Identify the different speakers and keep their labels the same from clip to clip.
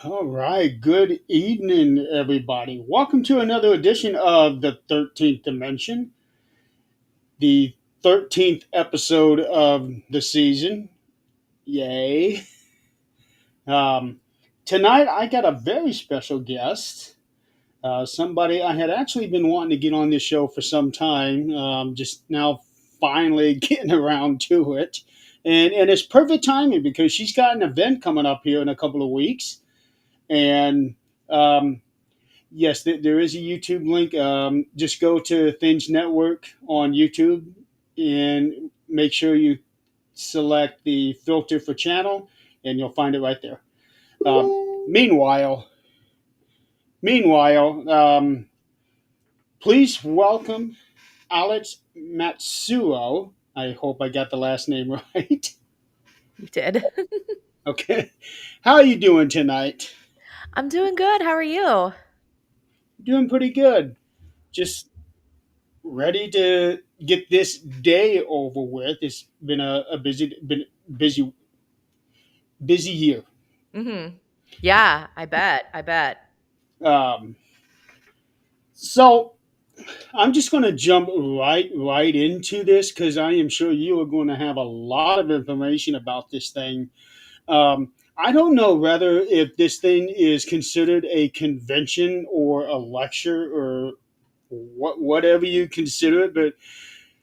Speaker 1: All right. Good evening, everybody. Welcome to another edition of the 13th Dimension, the 13th episode of the season. Yay. Um, Tonight, I got a very special guest, somebody I had actually been wanting to get on this show for some time, just now finally getting around to it. And it's perfect timing because she's got an event coming up here in a couple of weeks. And yes, there is a YouTube link. Just go to Things Network on YouTube and make sure you select the filter for channel, and you'll find it right there. Meanwhile, meanwhile, please welcome Alex Matsuo. I hope I got the last name right.
Speaker 2: You did.
Speaker 1: Okay, how are you doing tonight?
Speaker 2: I'm doing good. How are you?
Speaker 1: Doing pretty good. Just ready to get this day over with. It's been a busy busy year.
Speaker 2: Yeah, I bet. I bet.
Speaker 1: Um, so I'm just going to jump right into this because I am sure you are going to have a lot of information about this thing. I don't know whether if this thing is considered a convention or a lecture or whatever you consider it, but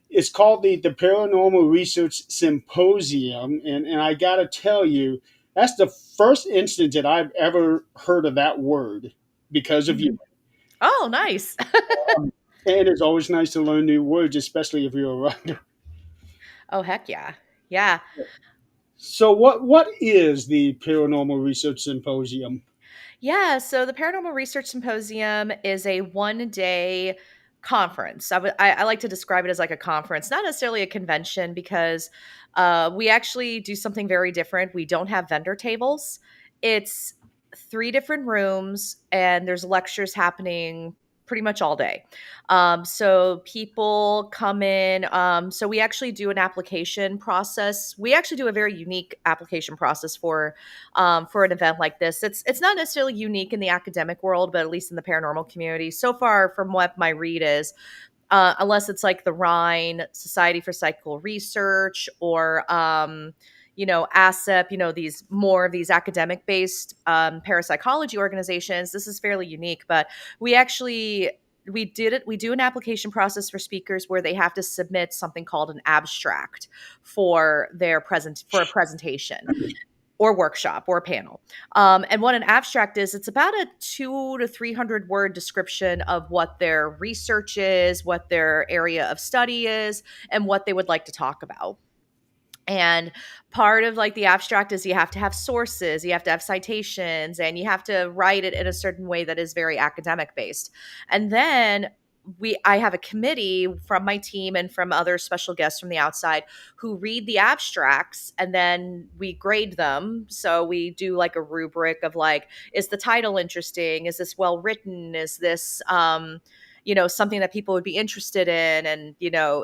Speaker 1: it's called the Paranormal Research Symposium, and I got to tell you, that's the first instance that I've ever heard of that word because of you.
Speaker 2: Mhm. Oh, nice.
Speaker 1: And it's always nice to learn new words, especially if you're a writer.
Speaker 2: Oh, heck yeah. Yeah.
Speaker 1: So, what is the Paranormal Research Symposium?
Speaker 2: Yeah. So the Paranormal Research Symposium is a 1 day conference. I like to describe it as like a conference, not necessarily a convention, because we actually do something very different. We don't have vendor tables. It's three different rooms, and there's lectures happening pretty much all day. So people come in. So we actually do an application process. We actually do a very unique application process for an event like this. It's not necessarily unique in the academic world, but at least in the paranormal community. So far, from what my read is, unless it's like the Rhine Society for Psychical Research or ASEP, these more of these academic based parapsychology organizations, this is fairly unique. But we actually we do an application process for speakers where they have to submit something called an abstract for a presentation or workshop or panel. And what an abstract is, it's about a 200 to 300 word description of what their research is, what their area of study is, and what they would like to talk about. And part of like the abstract is you have to have sources, you have to have citations, and you have to write it in a certain way that is very academic based. And then I have a committee from my team and from other special guests from the outside who read the abstracts, and then we grade them. So we do like a rubric of like, is the title interesting? Is this well written? Is this something that people would be interested in, and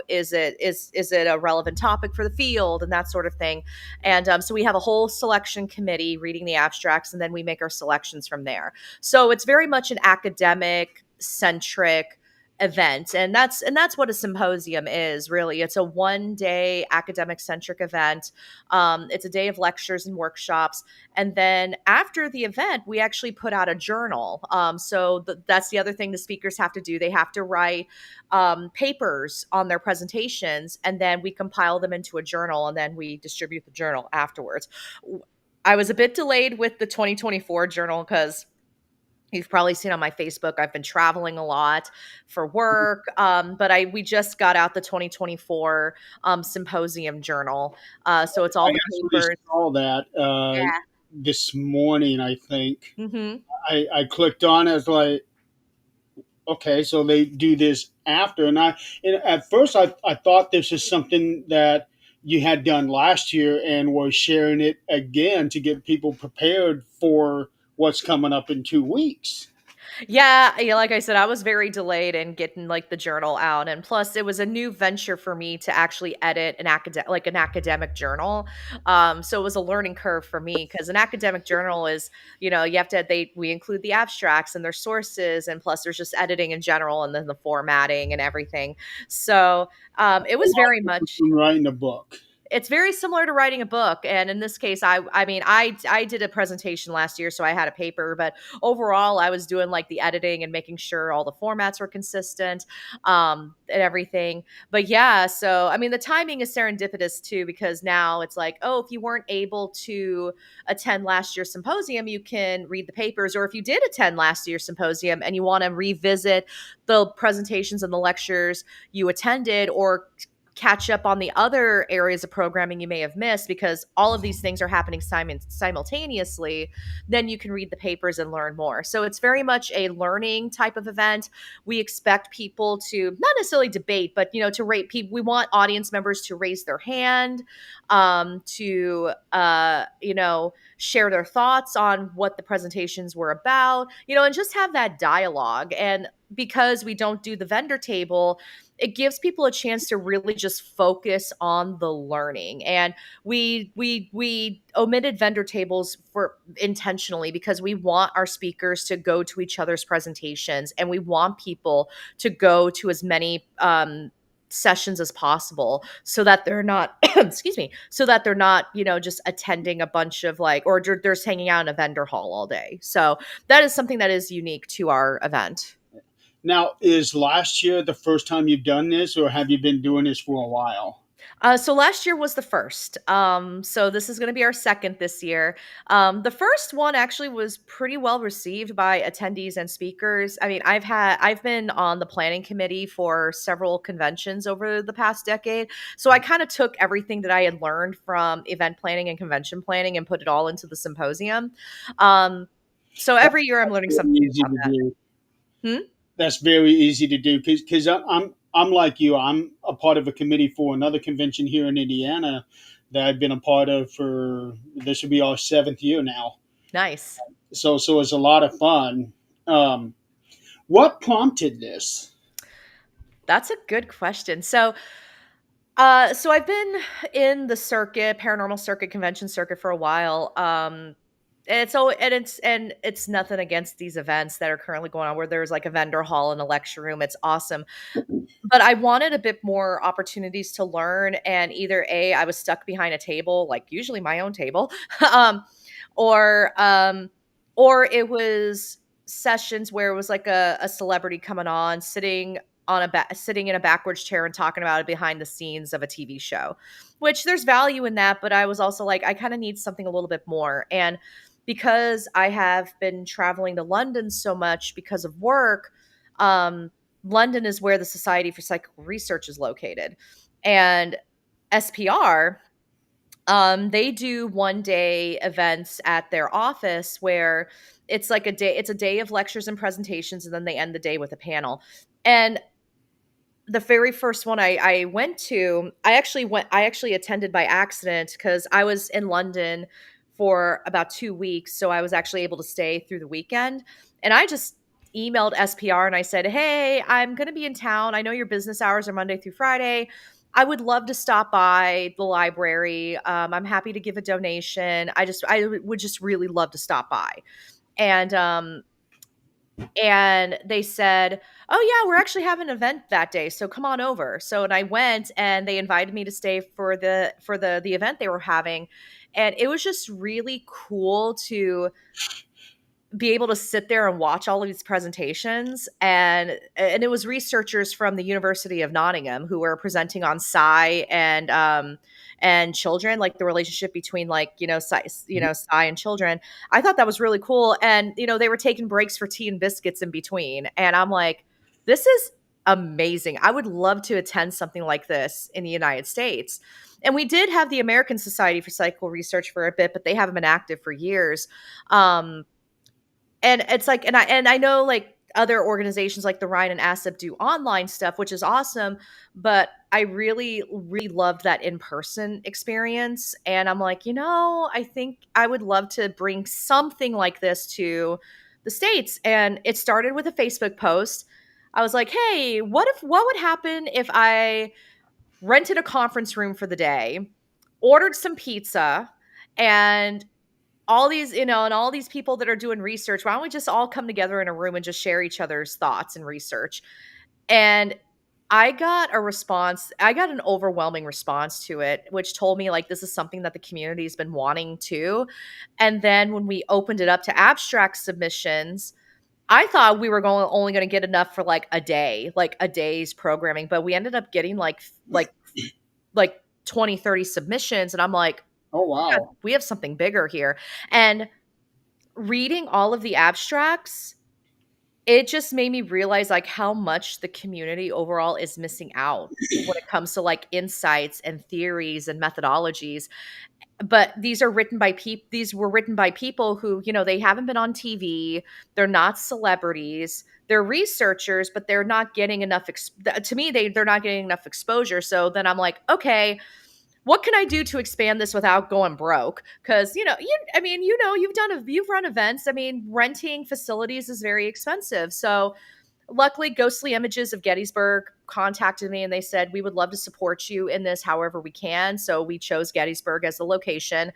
Speaker 2: is it a relevant topic for the field, and that sort of thing. And so we have a whole selection committee reading the abstracts, and then we make our selections from there. So it's very much an academic centric event, and that's what a symposium is. Really, it's a 1 day academic centric event. It's a day of lectures and workshops, and then after the event, we actually put out a journal. That's the other thing the speakers have to do. They have to write papers on their presentations, and then we compile them into a journal, and then we distribute the journal afterwards. I was a bit delayed with the 2024 journal because you've probably seen on my Facebook, I've been traveling a lot for work. But we just got out the 2024 symposium journal. So it's all
Speaker 1: I
Speaker 2: the
Speaker 1: actually
Speaker 2: papers.
Speaker 1: saw that
Speaker 2: Yeah.
Speaker 1: this morning. I think
Speaker 2: Hmm.
Speaker 1: I clicked on it. I was like, okay, so they do this after, and at first I thought this was something that you had done last year and was sharing it again to get people prepared for what's coming up in 2 weeks.
Speaker 2: Yeah, like I said, I was very delayed in getting like the journal out, and plus it was a new venture for me to actually edit an academic journal. So it was a learning curve for me because an academic journal is, you have to they we include the abstracts and their sources, and plus there's just editing in general, and then the formatting and everything. So it
Speaker 1: A
Speaker 2: was
Speaker 1: lot
Speaker 2: very
Speaker 1: different
Speaker 2: much
Speaker 1: from writing a book.
Speaker 2: it's very similar to writing a book, and in this case, I did a presentation last year, so I had a paper, but overall I was doing like the editing and making sure all the formats were consistent, and everything. But yeah, so I mean the timing is serendipitous too, because now it's like, oh, if you weren't able to attend last year's symposium, you can read the papers, or if you did attend last year's symposium and you want to revisit the presentations and the lectures you attended, or catch up on the other areas of programming you may have missed, because all of these things are happening simultaneously, then you can read the papers and learn more. So it's very much a learning type of event. We expect people to not necessarily debate, but to rate people. We want audience members to raise their hand, to share their thoughts on what the presentations were about, and just have that dialogue. And because we don't do the vendor table, it gives people a chance to really just focus on the learning. And we omitted vendor tables for intentionally because we want our speakers to go to each other's presentations, and we want people to go to as many sessions as possible, so that they're not excuse me, so that they're not just attending a bunch of like, or they're just hanging out in a vendor hall all day. So that is something that is unique to our event.
Speaker 1: Now, is last year the first time you've done this, or have you been doing this for a while?
Speaker 2: So last year was the first. So this is going to be our second this year. The first one actually was pretty well received by attendees and speakers. I mean, I've been on the planning committee for several conventions over the past decade, so I kind of took everything that I had learned from event planning and convention planning and put it all into the symposium. Um, so
Speaker 1: That's
Speaker 2: every year I'm learning
Speaker 1: very
Speaker 2: something new
Speaker 1: easy
Speaker 2: about
Speaker 1: to
Speaker 2: that.
Speaker 1: do.
Speaker 2: Hmm?
Speaker 1: That's very easy to do because I'm like you. I'm a part of a committee for another convention here in Indiana that I've been a part of for this will be our seventh year now.
Speaker 2: Nice.
Speaker 1: So it's a lot of fun. Um, what prompted this?
Speaker 2: That's a good question. So I've been in the circuit, paranormal circuit, convention circuit for a while. And it's nothing against these events that are currently going on where there's like a vendor hall and a lecture room. It's awesome. But I wanted a bit more opportunities to learn, and either A, I was stuck behind a table, like usually my own table, um, or it was sessions where it was like a celebrity coming on, sitting in a backwards chair and talking about it behind the scenes of a TV show, which there's value in that, but I was also like, I kind of need something a little bit more. And because I have been traveling to London so much because of work, um, London is where the Society for Psychical Research is located. And SPR, they do 1 day events at their office where it's a day of lectures and presentations, and then they end the day with a panel. And the very first one I went to, I actually attended by accident because I was in London for about 2 weeks, so I was actually able to stay through the weekend. And I just emailed SPR and I said, "Hey, I'm going to be in town. I know your business hours are Monday through Friday. I would love to stop by the library. I'm happy to give a donation. I would just really love to stop by." And they said, "Oh yeah, we're actually having an event that day, so come on over." So and I went, and they invited me to stay for the event they were having, and it was just really cool to be able to sit there and watch all of these presentations. And it was researchers from the University of Nottingham who were presenting on psi and children, like the relationship between like psi and children. I thought that was really cool. And they were taking breaks for tea and biscuits in between, and I'm like, this is amazing. I would love to attend something like this in the United States. And we did have the American Society for Psychical Research for a bit, but they haven't been active for years. um and it's like, and I know like other organizations like the Ryan and ASIP do online stuff, which is awesome, but I really, really loved that in-person experience. And I'm like, I think I would love to bring something like this to the States. And it started with a Facebook post. I was like, hey, what would happen if I rented a conference room for the day, ordered some pizza, and all these, and all these people that are doing research, why don't we just all come together in a room and just share each other's thoughts and research? And I got a response. I got an overwhelming response to it, which told me like this is something that the community has been wanting to. And then when we opened it up to abstract submissions, I thought we were only going to get enough for like a day, like a day's programming, but we ended up getting like 20, 30 submissions, and I'm like,
Speaker 1: Oh wow.
Speaker 2: we have something bigger here. And reading all of the abstracts, it just made me realize like how much the community overall is missing out when it comes to like insights and theories and methodologies. But these were written by people who, they haven't been on TV, they're not celebrities, they're researchers, but they're not getting enough to me they're not getting enough exposure. So then I'm like, okay, what can I do to expand this without going broke? Because you've run events. I mean, renting facilities is very expensive. So luckily, Ghostly Images of Gettysburg contacted me and they said, we would love to support you in this however we can. So we chose Gettysburg as the location.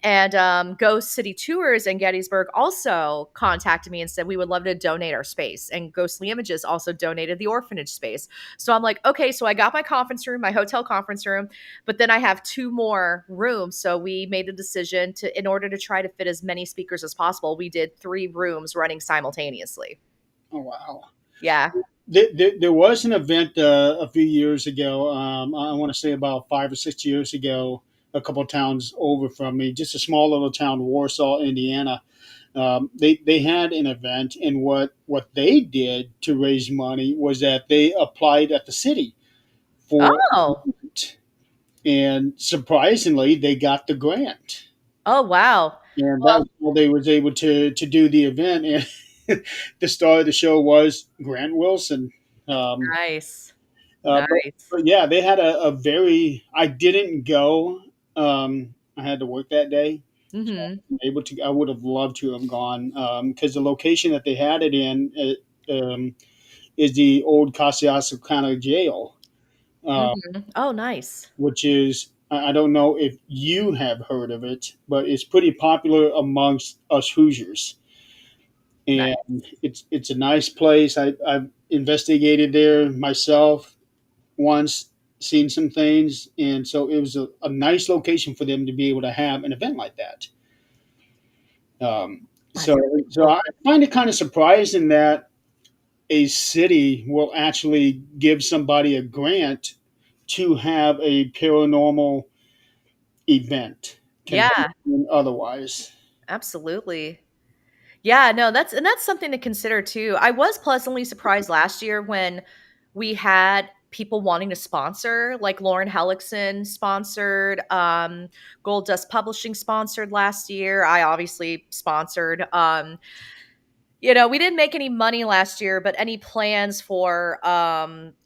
Speaker 2: And Ghost City Tours in Gettysburg also contacted me and said, we would love to donate our space. And Ghostly Images also donated the orphanage space. So I'm like, okay, so I got my conference room, my hotel conference room, but then I have two more rooms. So we made the decision in order to try to fit as many speakers as possible, we did 3 rooms running simultaneously.
Speaker 1: Oh wow.
Speaker 2: Yeah.
Speaker 1: There was an event a few years ago. I want to say about 5 or 6 years ago, a couple of towns over from me, just a small little town, Warsaw, Indiana. They had an event, and what they did to raise money was that they applied at the city for a
Speaker 2: Oh.
Speaker 1: grant, and surprisingly, they got the grant,
Speaker 2: Oh, wow.
Speaker 1: and that
Speaker 2: Well,
Speaker 1: was how they was able to do the event. And the star of the show was Grant Wilson. Um,
Speaker 2: nice.
Speaker 1: Uh, but,
Speaker 2: Nice.
Speaker 1: but yeah, they had a very. I didn't go. I had to work that day, so I
Speaker 2: Mhm.
Speaker 1: wasn't able to. I would have loved to have gone because the location that they had it in is the old Costa jail, uh,
Speaker 2: Mhm. Oh, nice.
Speaker 1: which is. I don't know if you have heard of it, but it's pretty popular amongst us Hoosiers, and
Speaker 2: Nice.
Speaker 1: it's a nice place. I've investigated there myself once, seen some things, and so it was a nice location for them to be able to have an event like that. Um,
Speaker 2: That's
Speaker 1: so,
Speaker 2: really
Speaker 1: so
Speaker 2: cool.
Speaker 1: I find it kind of surprising that a city will actually give somebody a grant to have a paranormal event, convention,
Speaker 2: Yeah,
Speaker 1: otherwise.
Speaker 2: absolutely. Yeah, no, that's something to consider too. I was pleasantly surprised last year when we had people wanting to sponsor, like Lauren Hellickson sponsored, Gold Dust Publishing sponsored last year. I obviously sponsored. We didn't make any money last year, but any plans for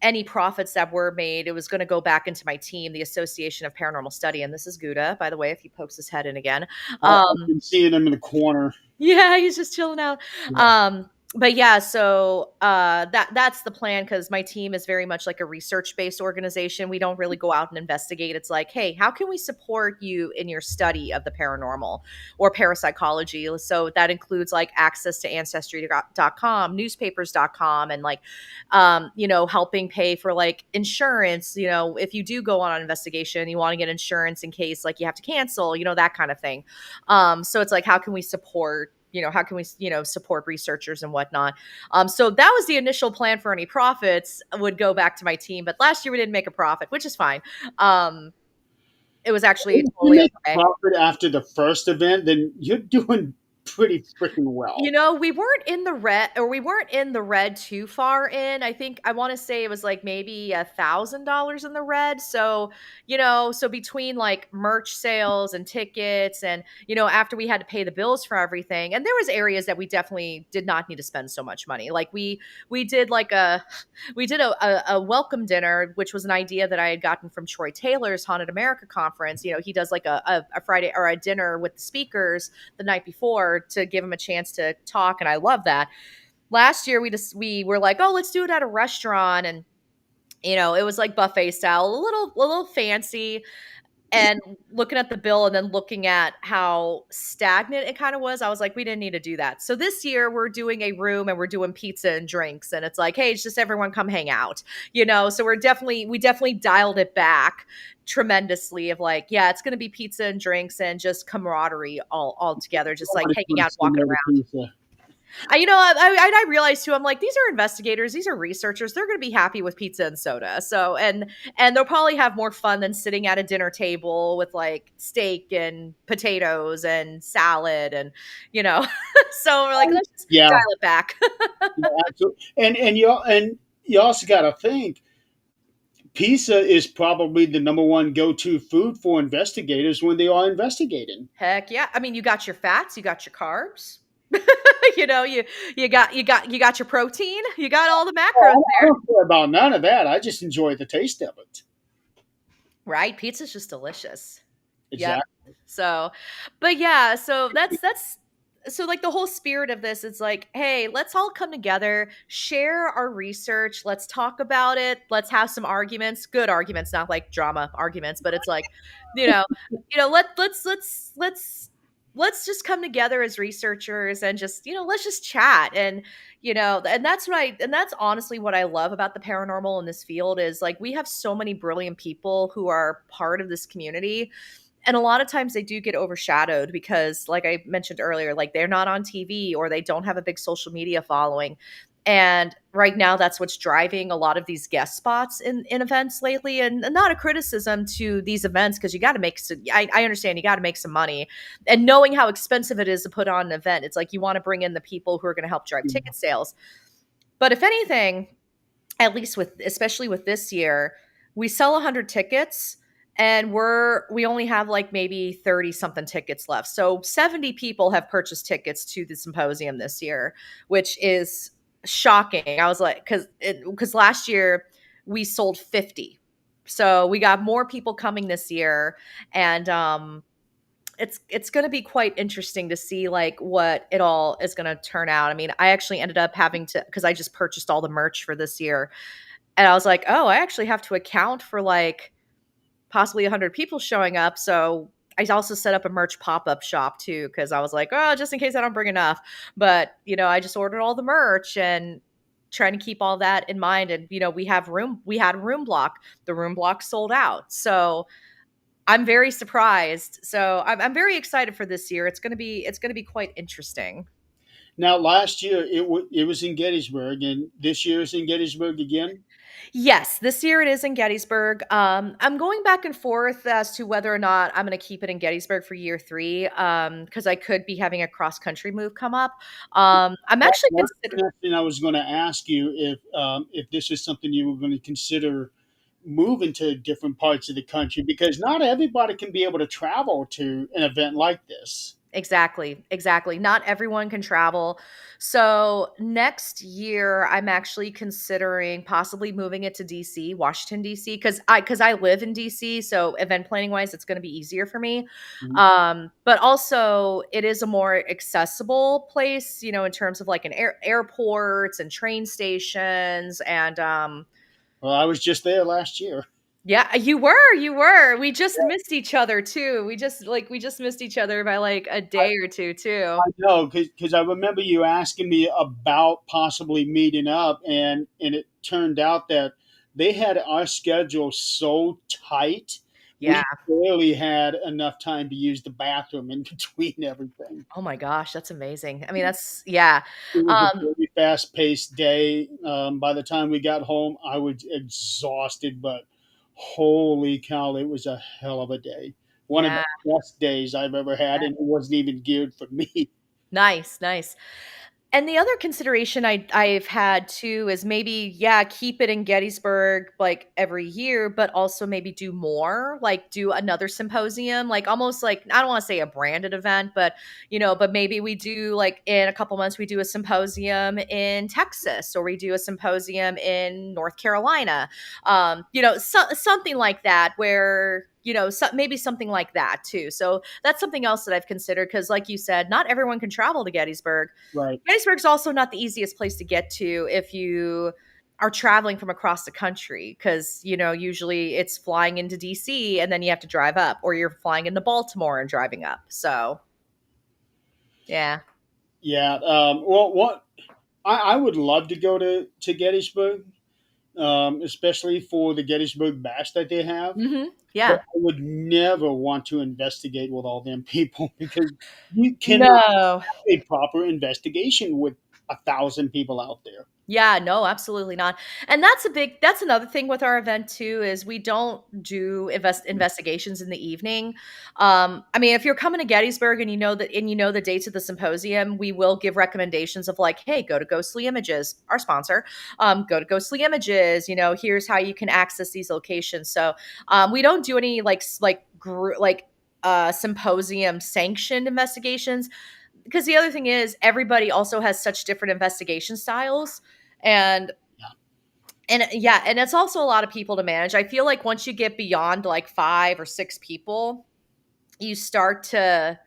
Speaker 2: any profits that were made, it was going to go back into my team, the Association of Paranormal Study. And this is Gouda, by the way, if he pokes his head in again.
Speaker 1: I've
Speaker 2: Um,
Speaker 1: been seeing them in the corner.
Speaker 2: yeah, he's just chilling out.
Speaker 1: Yeah.
Speaker 2: But yeah, so that's the plan because my team is very much like a research-based organization. We don't really go out and investigate. It's like, hey, how can we support you in your study of the paranormal or parapsychology? So that includes like access to ancestry.com, newspapers.com, and like helping pay for like insurance, if you do go on an investigation, you want to get insurance in case like you have to cancel, that kind of thing. So it's like, how can we support researchers and whatnot. So that was the initial plan for any profits would go back to my team, but last year we didn't make a profit, which is fine. um it was actually
Speaker 1: If you
Speaker 2: totally
Speaker 1: make
Speaker 2: okay.
Speaker 1: profit after the first event, then you're doing pretty freaking well.
Speaker 2: We weren't in the red, or we weren't in the red too far in. I think I want to say it was like maybe $1,000 in the red. So, so between like merch sales and tickets and, after we had to pay the bills for everything, and there was areas that we definitely did not need to spend so much money. Like we did like we did a welcome dinner, which was an idea that I had gotten from Troy Taylor's Haunted America conference. He does like a Friday or a dinner with the speakers the night before, more to give them a chance to talk, and I love that. Last year we were like, oh, let's do it at a restaurant, and it was like buffet style, a little fancy. And looking at the bill and then looking at how stagnant it kind of was, I was like, we didn't need to do that. So this year we're doing a room and we're doing pizza and drinks. And it's like, hey, it's just everyone come hang out, So we definitely dialed it back tremendously of like, yeah, it's going to be pizza and drinks and just camaraderie all together, just like
Speaker 1: Nobody
Speaker 2: hanging out,
Speaker 1: wants to
Speaker 2: walking
Speaker 1: know the
Speaker 2: around.
Speaker 1: pizza.
Speaker 2: I realized too. I'm like, these are investigators, these are researchers. They're going to be happy with pizza and soda. So, and they'll probably have more fun than sitting at a dinner table with like steak and potatoes and salad and you know. So we're like, let's just
Speaker 1: Yeah,
Speaker 2: dial it back.
Speaker 1: yeah, absolutely. And you also got to think pizza is probably the number one go-to food for investigators when they are investigating.
Speaker 2: Heck yeah! I mean, you got your fats, you got your carbs. You got your protein, you got all the macros
Speaker 1: I
Speaker 2: there.
Speaker 1: don't care about none of that. I just enjoy the taste of it.
Speaker 2: Right? Pizza's just delicious. Yep.
Speaker 1: Exactly.
Speaker 2: So, but yeah, so that's so like the whole spirit of this is like, hey, let's all come together, share our research, let's talk about it, let's have some arguments, good arguments, not like drama arguments, but it's like, you know, let's just come together as researchers and just, let's just chat and that's honestly what I love about the paranormal in this field is like we have so many brilliant people who are part of this community, and a lot of times they do get overshadowed because like I mentioned earlier, like they're not on TV or they don't have a big social media following. And right now that's what's driving a lot of these guest spots in events lately, and not a criticism to these events because you got to make some, I understand you got to make some money, and knowing how expensive it is to put on an event, it's like you want to bring in the people who are going to help drive ticket sales. But if anything, at least especially with this year, we sell 100 tickets and we only have like maybe 30 something tickets left. So 70 people have purchased tickets to the symposium this year, which is shocking. I was like, because last year we sold 50. So we got more people coming this year, and it's going to be quite interesting to see like what it all is going to turn out. I mean, I actually ended up having to, because I just purchased all the merch for this year, and I was like, oh, I actually have to account for like possibly 100 people showing up. So I also set up a merch pop-up shop too, because I was like, oh, just in case I don't bring enough. But I just ordered all the merch and trying to keep all that in mind. And we had room block. The room block sold out. So I'm very surprised. So I'm very excited for this year. It's gonna be quite interesting.
Speaker 1: Now, last year it was in Gettysburg, and this year is in Gettysburg again.
Speaker 2: Yes, this year it is in Gettysburg. I'm going back and forth as to whether or not I'm going to keep it in Gettysburg for year three, because I could be having a cross country move come up. I'm actually
Speaker 1: One
Speaker 2: considering.
Speaker 1: thing I was going to ask you if this is something you were going to consider moving to different parts of the country because not everybody can be able to travel to an event like this.
Speaker 2: Exactly, exactly. Not everyone can travel. So next year, I'm actually considering possibly moving it to DC, Washington, DC, because I live in DC. So event planning wise, it's going to be easier for me.
Speaker 1: Mhm.
Speaker 2: But also it is a more accessible place, in terms of like an airports and train stations and
Speaker 1: Well, I was just there last year.
Speaker 2: yeah, you were. We just missed each other too. We just missed each other by like a day or two too.
Speaker 1: I know because I remember you asking me about possibly meeting up, and it turned out that they had our schedule so tight
Speaker 2: Yeah.
Speaker 1: we barely had enough time to use the bathroom in between everything.
Speaker 2: Oh my gosh, that's amazing. I mean, that's yeah.
Speaker 1: It was a
Speaker 2: Um,
Speaker 1: very fast paced day. By the time we got home, I was exhausted, but holy cow, it was a hell of a day. One of the
Speaker 2: yeah.
Speaker 1: best days I've ever had, and it wasn't even geared for me.
Speaker 2: Nice, nice. And the other consideration I've had too is maybe, yeah, keep it in Gettysburg like every year, but also maybe do more, like do another symposium, like almost like I don't want to say a branded event, but maybe we do like in a couple months we do a symposium in Texas or we do a symposium in North Carolina. Something like that where maybe something like that too. So that's something else that I've considered because, like you said, not everyone can travel to Gettysburg.
Speaker 1: Right.
Speaker 2: Gettysburg's also not the easiest place to get to if you are traveling from across the country because, usually it's flying into DC and then you have to drive up, or you're flying into Baltimore and driving up. So, yeah.
Speaker 1: Yeah. Well, what I would love to go to Gettysburg, especially for the Gettysburg Bash that they have. But
Speaker 2: Yeah.
Speaker 1: I would never want to investigate with all them people because you cannot
Speaker 2: No.
Speaker 1: have a proper investigation with 1,000 people out there.
Speaker 2: Yeah, no, absolutely not. And that's another thing with our event too is we don't do investigations in the evening. I mean, if you're coming to Gettysburg and you know the dates of the symposium, we will give recommendations of like, hey, go to Ghostly Images, our sponsor. Go to Ghostly Images, here's how you can access these locations. So, we don't do any symposium sanctioned investigations because the other thing is everybody also has such different investigation styles, and yeah, and it's also a lot of people to manage. I feel like once you get beyond like 5 or 6 people, you start to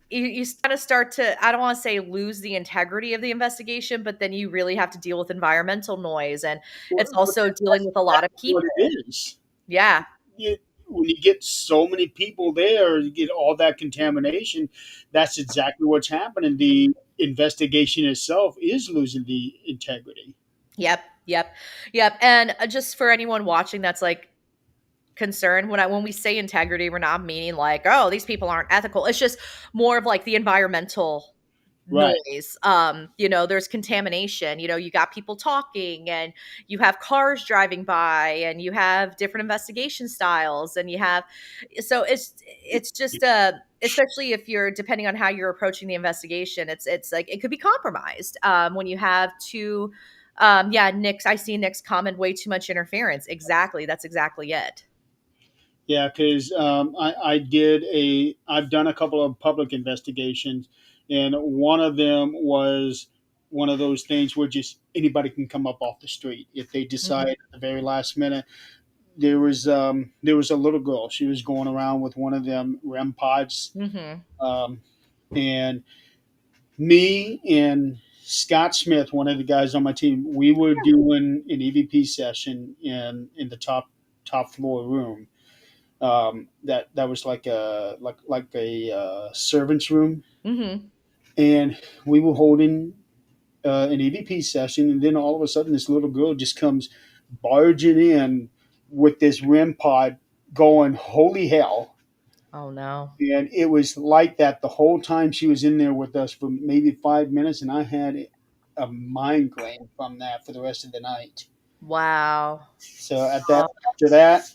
Speaker 2: you kind of start to, I don't want to say lose the integrity of the investigation, but then you really have to deal with environmental noise, and
Speaker 1: Well,
Speaker 2: it's also dealing
Speaker 1: that's
Speaker 2: with a lot of
Speaker 1: exactly what
Speaker 2: people.
Speaker 1: it is.
Speaker 2: Yeah.
Speaker 1: You, when you get so many people there, you get all that contamination. That's exactly what's happening. The investigation itself is losing the integrity.
Speaker 2: Yep. Yep. Yep. And just for anyone watching that's like concern, when we say integrity, we're not meaning like, oh, these people aren't ethical. It's just more of like the environmental
Speaker 1: Right.
Speaker 2: noise. There's contamination. You got people talking, and you have cars driving by, and you have different investigation styles, and you have, so it's just especially if you're, depending on how you're approaching the investigation, it's like it could be compromised when you have two. Yeah, Nick's, I see Nick's comment, way too much interference. Exactly, that's exactly it.
Speaker 1: Yeah, because I've done a couple of public investigations, and one of them was one of those things where just anybody can come up off the street if they decide
Speaker 2: Mhm.
Speaker 1: at the very last minute. There was a little girl. She was going around with one of them REM pods,
Speaker 2: Mhm.
Speaker 1: um, and me and Scott Smith, one of the guys on my team, we were doing an EVP session in the top floor room. That was like a servants room,
Speaker 2: Mhm.
Speaker 1: and we were holding an EVP session, and then all of a sudden, this little girl just comes barging in with this REM pod, going holy hell.
Speaker 2: Oh no.
Speaker 1: And it was like that the whole time she was in there with us for maybe 5 minutes, and I had a migraine from that for the rest of the night.
Speaker 2: Wow.
Speaker 1: So after that,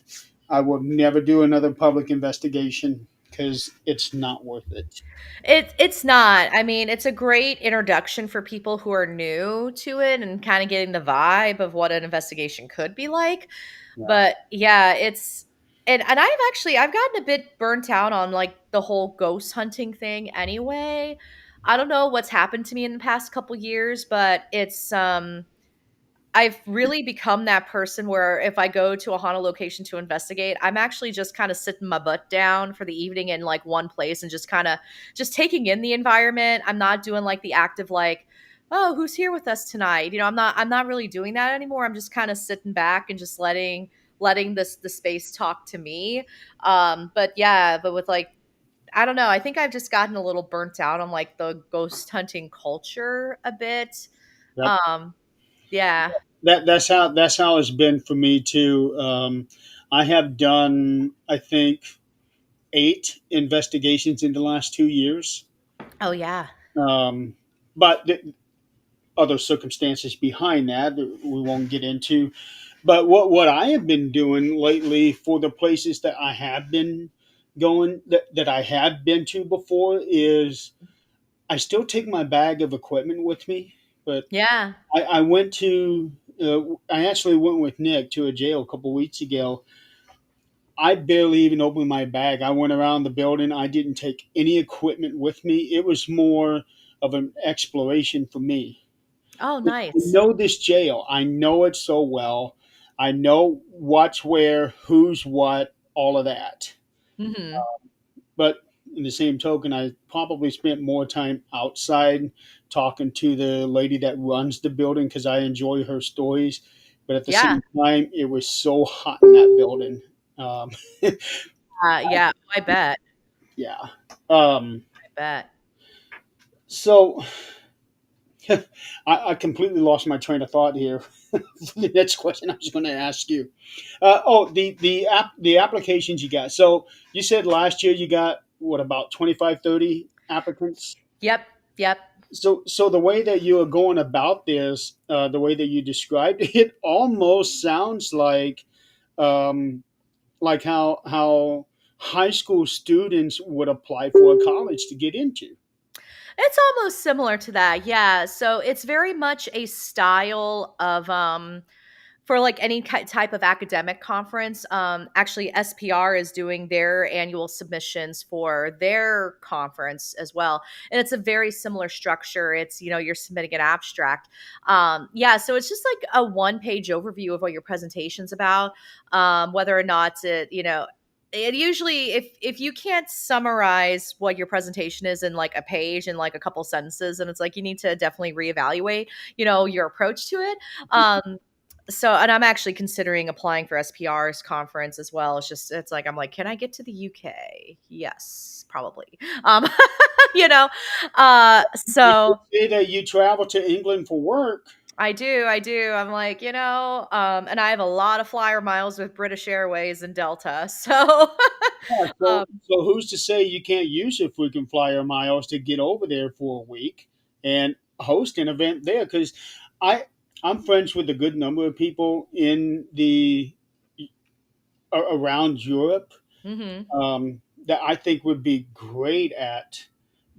Speaker 1: I will never do another public investigation because it's not worth it.
Speaker 2: It's not. I mean, it's a great introduction for people who are new to it and kind of getting the vibe of what an investigation could be like.
Speaker 1: Yeah.
Speaker 2: But yeah, and I've gotten a bit burnt out on like the whole ghost hunting thing anyway. I don't know what's happened to me in the past couple years, but I've really become that person where if I go to a haunted location to investigate, I'm actually just kind of sitting my butt down for the evening in like one place and just kind of just taking in the environment. I'm not doing like the active like, oh, who's here with us tonight? I'm not really doing that anymore. I'm just kind of sitting back and just letting the space talk to me. But yeah, but with like, I don't know. I think I've just gotten a little burnt out on like the ghost hunting culture a bit.
Speaker 1: Yep.
Speaker 2: Um, yeah.
Speaker 1: That's how it's been for me too. I have done, I think, 8 investigations in the last 2 years.
Speaker 2: Oh yeah.
Speaker 1: Um, but other circumstances behind that we won't get into. But what I have been doing lately for the places that I have been going that I have been to before is I still take my bag of equipment with me, but
Speaker 2: Yeah.
Speaker 1: I went to I actually went with Nick to a jail a couple weeks ago. I barely even opened my bag. I went around the building. I didn't take any equipment with me. It was more of an exploration for me.
Speaker 2: Oh,
Speaker 1: I
Speaker 2: nice.
Speaker 1: know this jail. I know it so well. I know what's where, who's what, all of that.
Speaker 2: Mhm.
Speaker 1: But in the same token, I probably spent more time outside talking to the lady that runs the building because I enjoy her stories. But at the
Speaker 2: Yeah.
Speaker 1: same time, it was so hot in that building. Um,
Speaker 2: Yeah. I bet.
Speaker 1: yeah. Um,
Speaker 2: I bet.
Speaker 1: so I completely lost my train of thought here. The next question I was going to ask you. The applications you got. So you said last year you got what, about 25, 30 applicants?
Speaker 2: Yep. Yep.
Speaker 1: So the way that you are going about this, the way that you described it, it almost sounds um, like how high school students would apply for a college to get into.
Speaker 2: It's almost similar to that. Yeah. So it's very much a style of for like any type of academic conference. Actually, SPR is doing their annual submissions for their conference as well, and it's a very similar structure. It's, you're submitting an abstract. Yeah, so it's just like a one-page overview of what your presentation's about, whether or not it usually, if you can't summarize what your presentation is in like a page and like a couple sentences, and it's like you need to definitely reevaluate, your approach to it. And I'm actually considering applying for SPR's conference as well. It's like I'm like, can I get to the UK? Yes, probably. Um, you know,
Speaker 1: You could
Speaker 2: so
Speaker 1: say that you travel to England for work.
Speaker 2: I do. I'm like, and I have a lot of flyer miles with British Airways and Delta. So,
Speaker 1: Yeah,
Speaker 2: um,
Speaker 1: so who's to say you can't use your frequent flyer miles to get over there for a week and host an event there? Because I I'm friends with a good number of people in the around Europe,
Speaker 2: mhm.
Speaker 1: that I think would be great at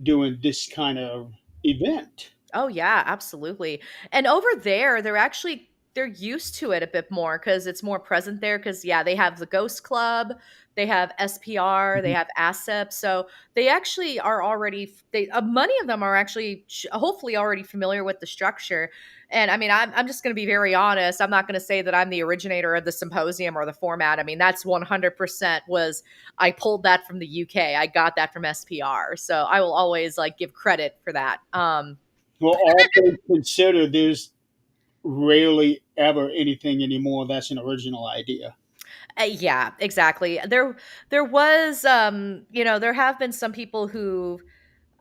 Speaker 1: doing this kind of event.
Speaker 2: Oh yeah, absolutely. And over there, they're used to it a bit more because it's more present there. Because yeah, they have the Ghost Club, they have SPR, they
Speaker 1: Mhm.
Speaker 2: have ASEP. So they actually are already many of them are actually hopefully already familiar with the structure. And I mean, I'm just going to be very honest. I'm not going to say that I'm the originator of the symposium or the format. I mean, that's 100% was I pulled that from the UK. I got that from SPR. So I will always like give credit for that.
Speaker 1: Well, all things considered, there's rarely ever anything anymore that's an original idea.
Speaker 2: Yeah, exactly. There was there have been some people who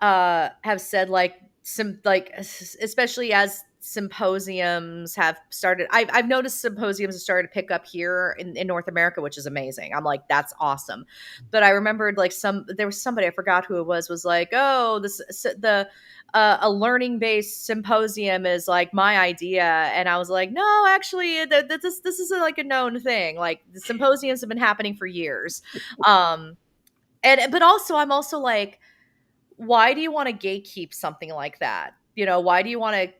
Speaker 2: have said like some like especially as symposiums have started. I've noticed symposiums have started to pick up here in North America, which is amazing. I'm like, that's awesome. But I remembered like there was somebody, I forgot who it was like, oh, the a learning based symposium is like my idea, and I was like, no, actually, this is like a known thing. Like the symposiums have been happening for years. Um, and but also I'm also like, why do you want to gatekeep something like that? Why do you want to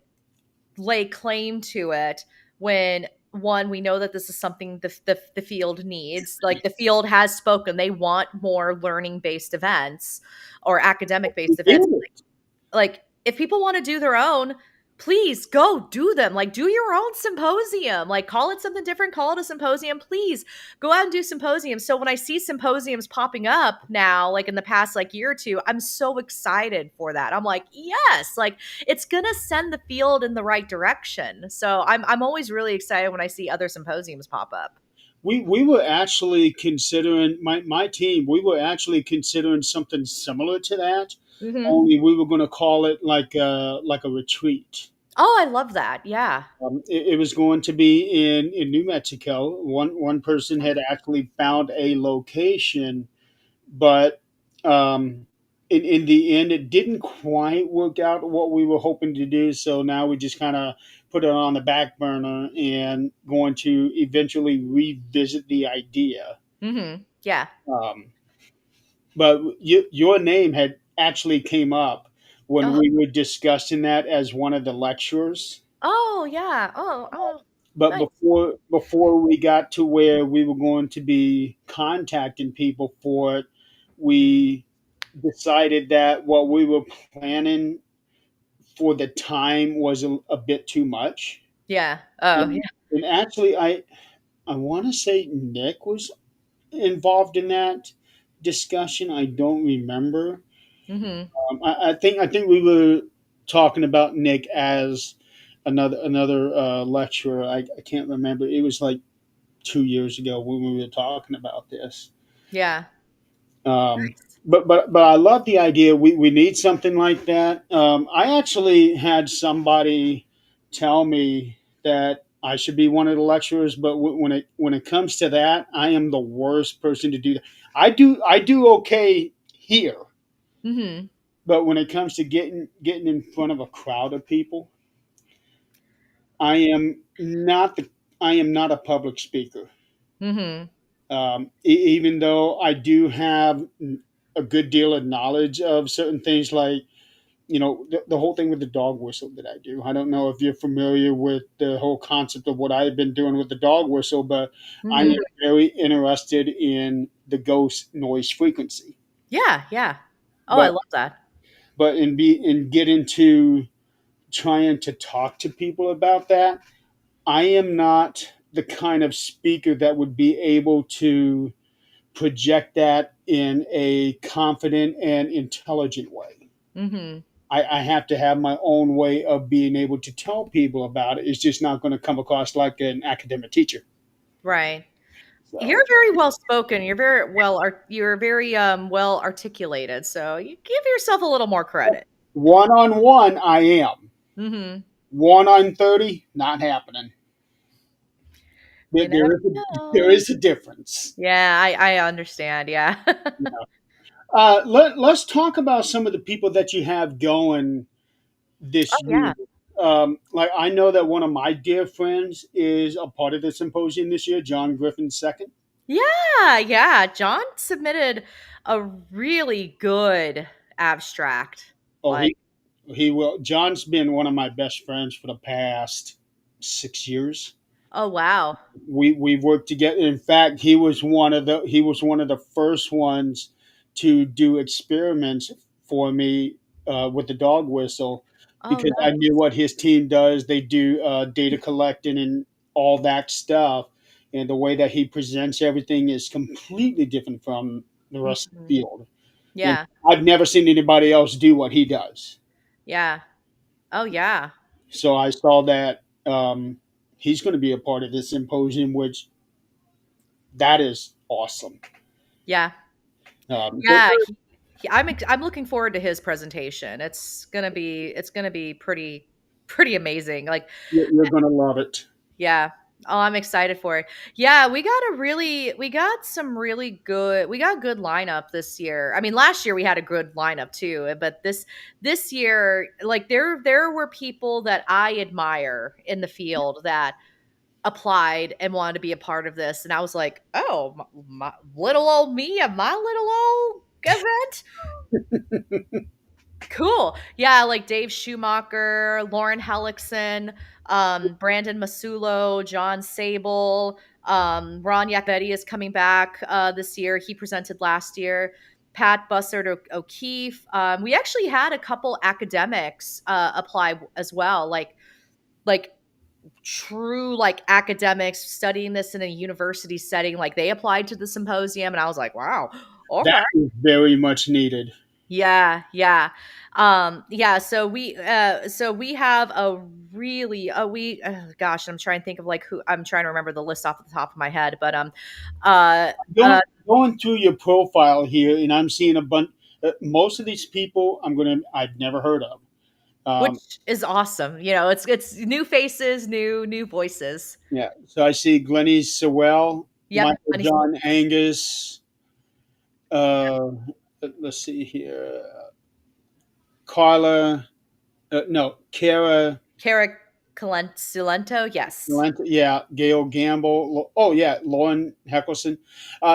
Speaker 2: lay claim to it when one, we know that this is something the field needs. Like the field has spoken, they want more learning based events or academic
Speaker 1: We
Speaker 2: based
Speaker 1: get
Speaker 2: events.
Speaker 1: it.
Speaker 2: Like if people want to do their own, please go do them. Like do your own symposium. Like call it something different, call it a symposium. Please go out and do symposiums. So when I see symposiums popping up now, like in the past like year or two, I'm so excited for that. I'm like, yes, like it's gonna send the field in the right direction. So I'm always really excited when I see other symposiums pop up.
Speaker 1: We were actually considering my team. We were actually considering something similar to that.
Speaker 2: Hmm.
Speaker 1: Only we were going to call it like a retreat.
Speaker 2: Oh, I love that. Yeah.
Speaker 1: It was going to be in New Mexico. One person had actually found a location, but in the end, it didn't quite work out what we were hoping to do. So now we just kind of put it on the back burner and going to eventually revisit the idea.
Speaker 2: Yeah.
Speaker 1: Um, but your name had actually came up when
Speaker 2: Oh,
Speaker 1: we were discussing that as one of the lecturers.
Speaker 2: oh yeah. Oh,
Speaker 1: But
Speaker 2: nice.
Speaker 1: before we got to where we were going to be contacting people for it, we decided that what we were planning for the time was a bit too much.
Speaker 2: Yeah. Oh, yeah.
Speaker 1: And actually, I want to say Nick was. involved in that discussion. I don't remember.
Speaker 2: Mhm.
Speaker 1: I think we were talking about Nick as another lecturer. I can't remember. It was like 2 years ago when we were talking about this.
Speaker 2: Yeah.
Speaker 1: Um,
Speaker 2: Nice.
Speaker 1: but I love the idea. We need something like that. I actually had somebody tell me that I should be one of the lecturers, but when it comes to that, I am the worst person to do that. I do okay here,
Speaker 2: Mhm.
Speaker 1: but when it comes to getting in front of a crowd of people, I am not the I am not a public speaker.
Speaker 2: Mhm.
Speaker 1: Even though I do have a good deal of knowledge of certain things, like the whole thing with the dog whistle that I do. I don't know if you're familiar with the whole concept of what I've been doing with the dog whistle, but I am
Speaker 2: Mhm.
Speaker 1: very interested in the ghost noise frequency.
Speaker 2: Yeah, yeah. Oh, I
Speaker 1: But
Speaker 2: love that.
Speaker 1: in get into trying to talk to people about that, I am not the kind of speaker that would be able to project that in a confident and intelligent way.
Speaker 2: Mhm.
Speaker 1: I have to have my own way of being able to tell people about it. It's just not going to come across like an academic teacher.
Speaker 2: Right. You're
Speaker 1: So
Speaker 2: very well spoken. You're very well articulated. So you give yourself a little more credit.
Speaker 1: one on one, I am.
Speaker 2: Mhm.
Speaker 1: One on 30, not happening.
Speaker 2: You never
Speaker 1: There
Speaker 2: know.
Speaker 1: is a difference.
Speaker 2: Yeah, I understand. Yeah.
Speaker 1: Let's talk about some of the people that you have going
Speaker 2: Oh
Speaker 1: this year.
Speaker 2: yeah.
Speaker 1: Like I know that one of my dear friends is a part of the symposium this year, John Griffin second.
Speaker 2: Yeah, yeah. John submitted a really good abstract.
Speaker 1: Oh,
Speaker 2: Like,
Speaker 1: he will. John's been one of my best friends for the past 6 years.
Speaker 2: oh wow.
Speaker 1: We've worked together. In fact, he was one of the first ones to do experiments for me with the dog whistle,
Speaker 2: Oh
Speaker 1: because I knew
Speaker 2: nice.
Speaker 1: what his team does. They do data collecting and all that stuff, and the way that he presents everything is completely different from the rest of the
Speaker 2: Mhm.
Speaker 1: field. And
Speaker 2: Yeah.
Speaker 1: I've never seen anybody else do what he does.
Speaker 2: Yeah. Oh yeah.
Speaker 1: So I saw that he's going to be a part of this symposium, which that is awesome.
Speaker 2: Yeah.
Speaker 1: So
Speaker 2: Yeah, I'm looking forward to his presentation. It's gonna be pretty amazing. Like,
Speaker 1: you're going to love it.
Speaker 2: yeah. Oh, I'm excited for it. Yeah, we got good lineup this year. I mean, last year we had a good lineup too, but this year, like there were people that I admire in the field that applied and wanted to be a part of this, and I was like, oh, my little old me at my little old event. Cool. Yeah, like Dave Schumacher, Lauren Hellickson, Brandon Masulo, John Sable, Ron Yakbetti is coming back this year. He presented last year. Pat Bussard O'Keefe. We actually had a couple academics apply as well, like true like academics studying this in a university setting. Like they applied to the symposium, and I was like, wow,
Speaker 1: That
Speaker 2: okay.
Speaker 1: is very much needed.
Speaker 2: Yeah, yeah. Yeah, so we have a really we gosh, I'm trying to think of like who I'm trying to remember the list off the top of my head, but uh uh
Speaker 1: Going through your profile here, and I'm seeing a bunch. Most of these people I've never heard of. Um,
Speaker 2: which is awesome. You know, it's new faces, new voices.
Speaker 1: yeah, so I see Glennie Sewell,
Speaker 2: Yep.
Speaker 1: Michael John Angus. Uh, let's see here, Carla. No, Kara.
Speaker 2: Kara Silento, yes.
Speaker 1: Yeah, Gail Gamble. Oh yeah, Lauren Heckelson.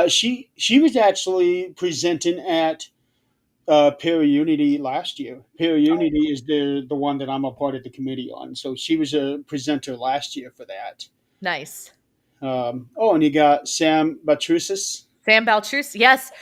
Speaker 1: She was actually presenting at Peer Unity last year. Peer Unity is the one that I'm a part of the committee on. So she was a presenter last year for that.
Speaker 2: Nice.
Speaker 1: And you got Sam Batrusis.
Speaker 2: Sam Baltrus, yes.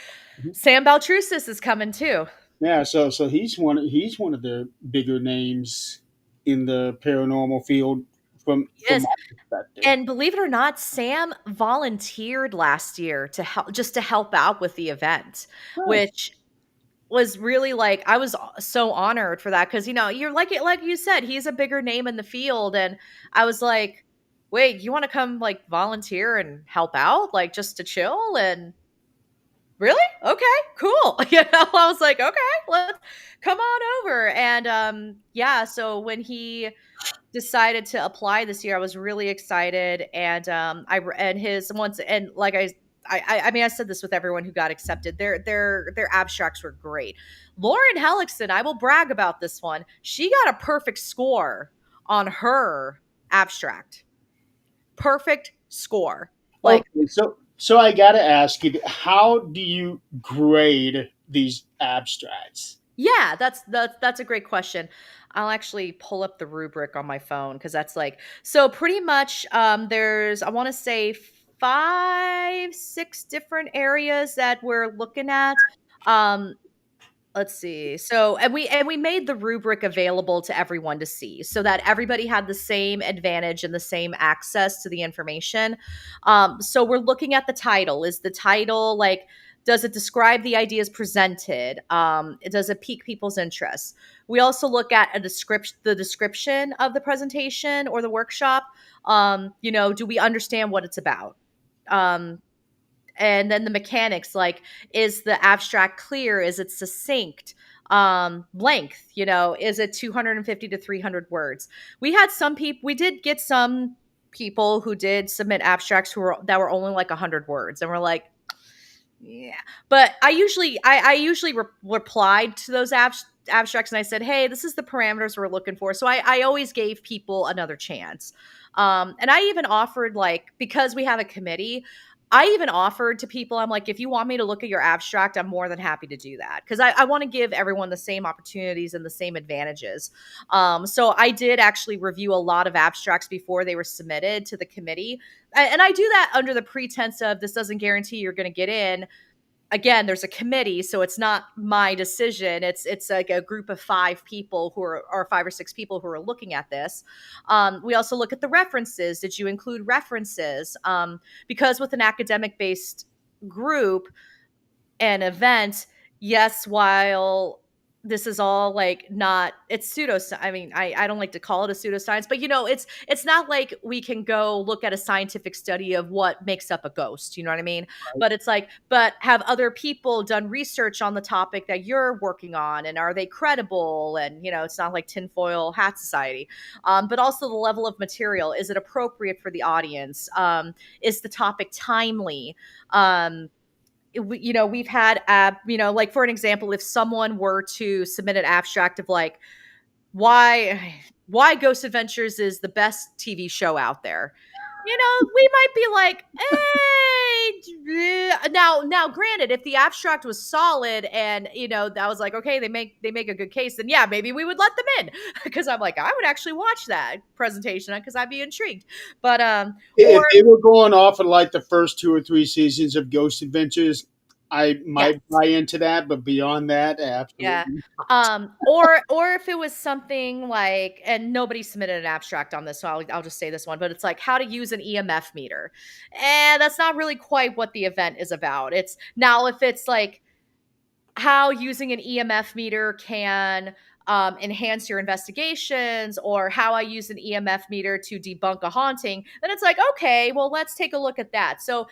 Speaker 2: Sam Baltrusis is coming too.
Speaker 1: Yeah, so he's one of the bigger names in the paranormal field from
Speaker 2: Yes.
Speaker 1: my perspective.
Speaker 2: And believe it or not, Sam volunteered last year to help, just to help out with the event,
Speaker 1: Nice.
Speaker 2: which was really like, I was so honored for that, because you're like you said, he's a bigger name in the field, and I was like, wait, you want to come like volunteer and help out, like just to chill? And really, okay, cool. I was like, okay, let's come on over. And yeah, so when he decided to apply this year, I was really excited. And and his once, and like I mean, I said this with everyone who got accepted. Their abstracts were great. Lauren Hellickson, I will brag about this one. She got a perfect score on her abstract. Perfect score. Like,
Speaker 1: Okay, so I got to ask you, how do you grade these abstracts?
Speaker 2: yeah, that's a great question. I'll actually pull up the rubric on my phone, because that's like, so pretty much there's, I want to say, 5 6 different areas that we're looking at. Um Let's see. So, and we made the rubric available to everyone to see, so that everybody had the same advantage and the same access to the information. So we're looking at the title. Is the title like, does it describe the ideas presented? Does it pique people's interest? We also look at the description of the presentation or the workshop. Do we understand what it's about? Um, and then the mechanics, like, is the abstract clear, is it succinct, length, is it 250 to 300 words? We did get some people who did submit abstracts that were only like 100 words, and we're like, yeah. But I usually replied to those abstracts, and I said, hey, this is the parameters we're looking for. So I always gave people another chance. And I even offered, like, because we have a committee, I even offered to people, I'm like, if you want me to look at your abstract, I'm more than happy to do that, because I want to give everyone the same opportunities and the same advantages. So I did actually review a lot of abstracts before they were submitted to the committee. And I do that under the pretense of, this doesn't guarantee you're going to get in. Again, there's a committee, so it's not my decision. It's like a group of 5 people who are, or 5 or 6 people who are looking at this. We also look at the references. Did you include references? Because with an academic based group, an event, yes, while this is all like, not, it's pseudo, I mean, I don't like to call it a pseudoscience, but it's not like we can go look at a scientific study of what makes up a ghost, you know what I mean? But it's like, but have other people done research on the topic that you're working on, and are they credible? And it's not like tinfoil hat society. But also the level of material, is it appropriate for the audience? Is the topic timely? We've had like, for an example, if someone were to submit an abstract of like, why Ghost Adventures is the best TV show out there, we might be like, hey, now granted, if the abstract was solid, and that was like, okay, they make a good case, then yeah, maybe we would let them in, because I'm like, I would actually watch that presentation, because I'd be intrigued. But or
Speaker 1: If they were going off of like the first 2 or 3 seasons of Ghost Adventures, I
Speaker 2: yes.
Speaker 1: might buy into that, but beyond that,
Speaker 2: Yeah.
Speaker 1: absolutely.
Speaker 2: Or if it was something like, and nobody submitted an abstract on this, so I'll just say this one, but it's like, how to use an EMF meter. And that's not really quite what the event is about. It's now, if it's like, how using an EMF meter can enhance your investigations, or how I use an EMF meter to debunk a haunting, then it's like, okay, well, let's take a look at that. So,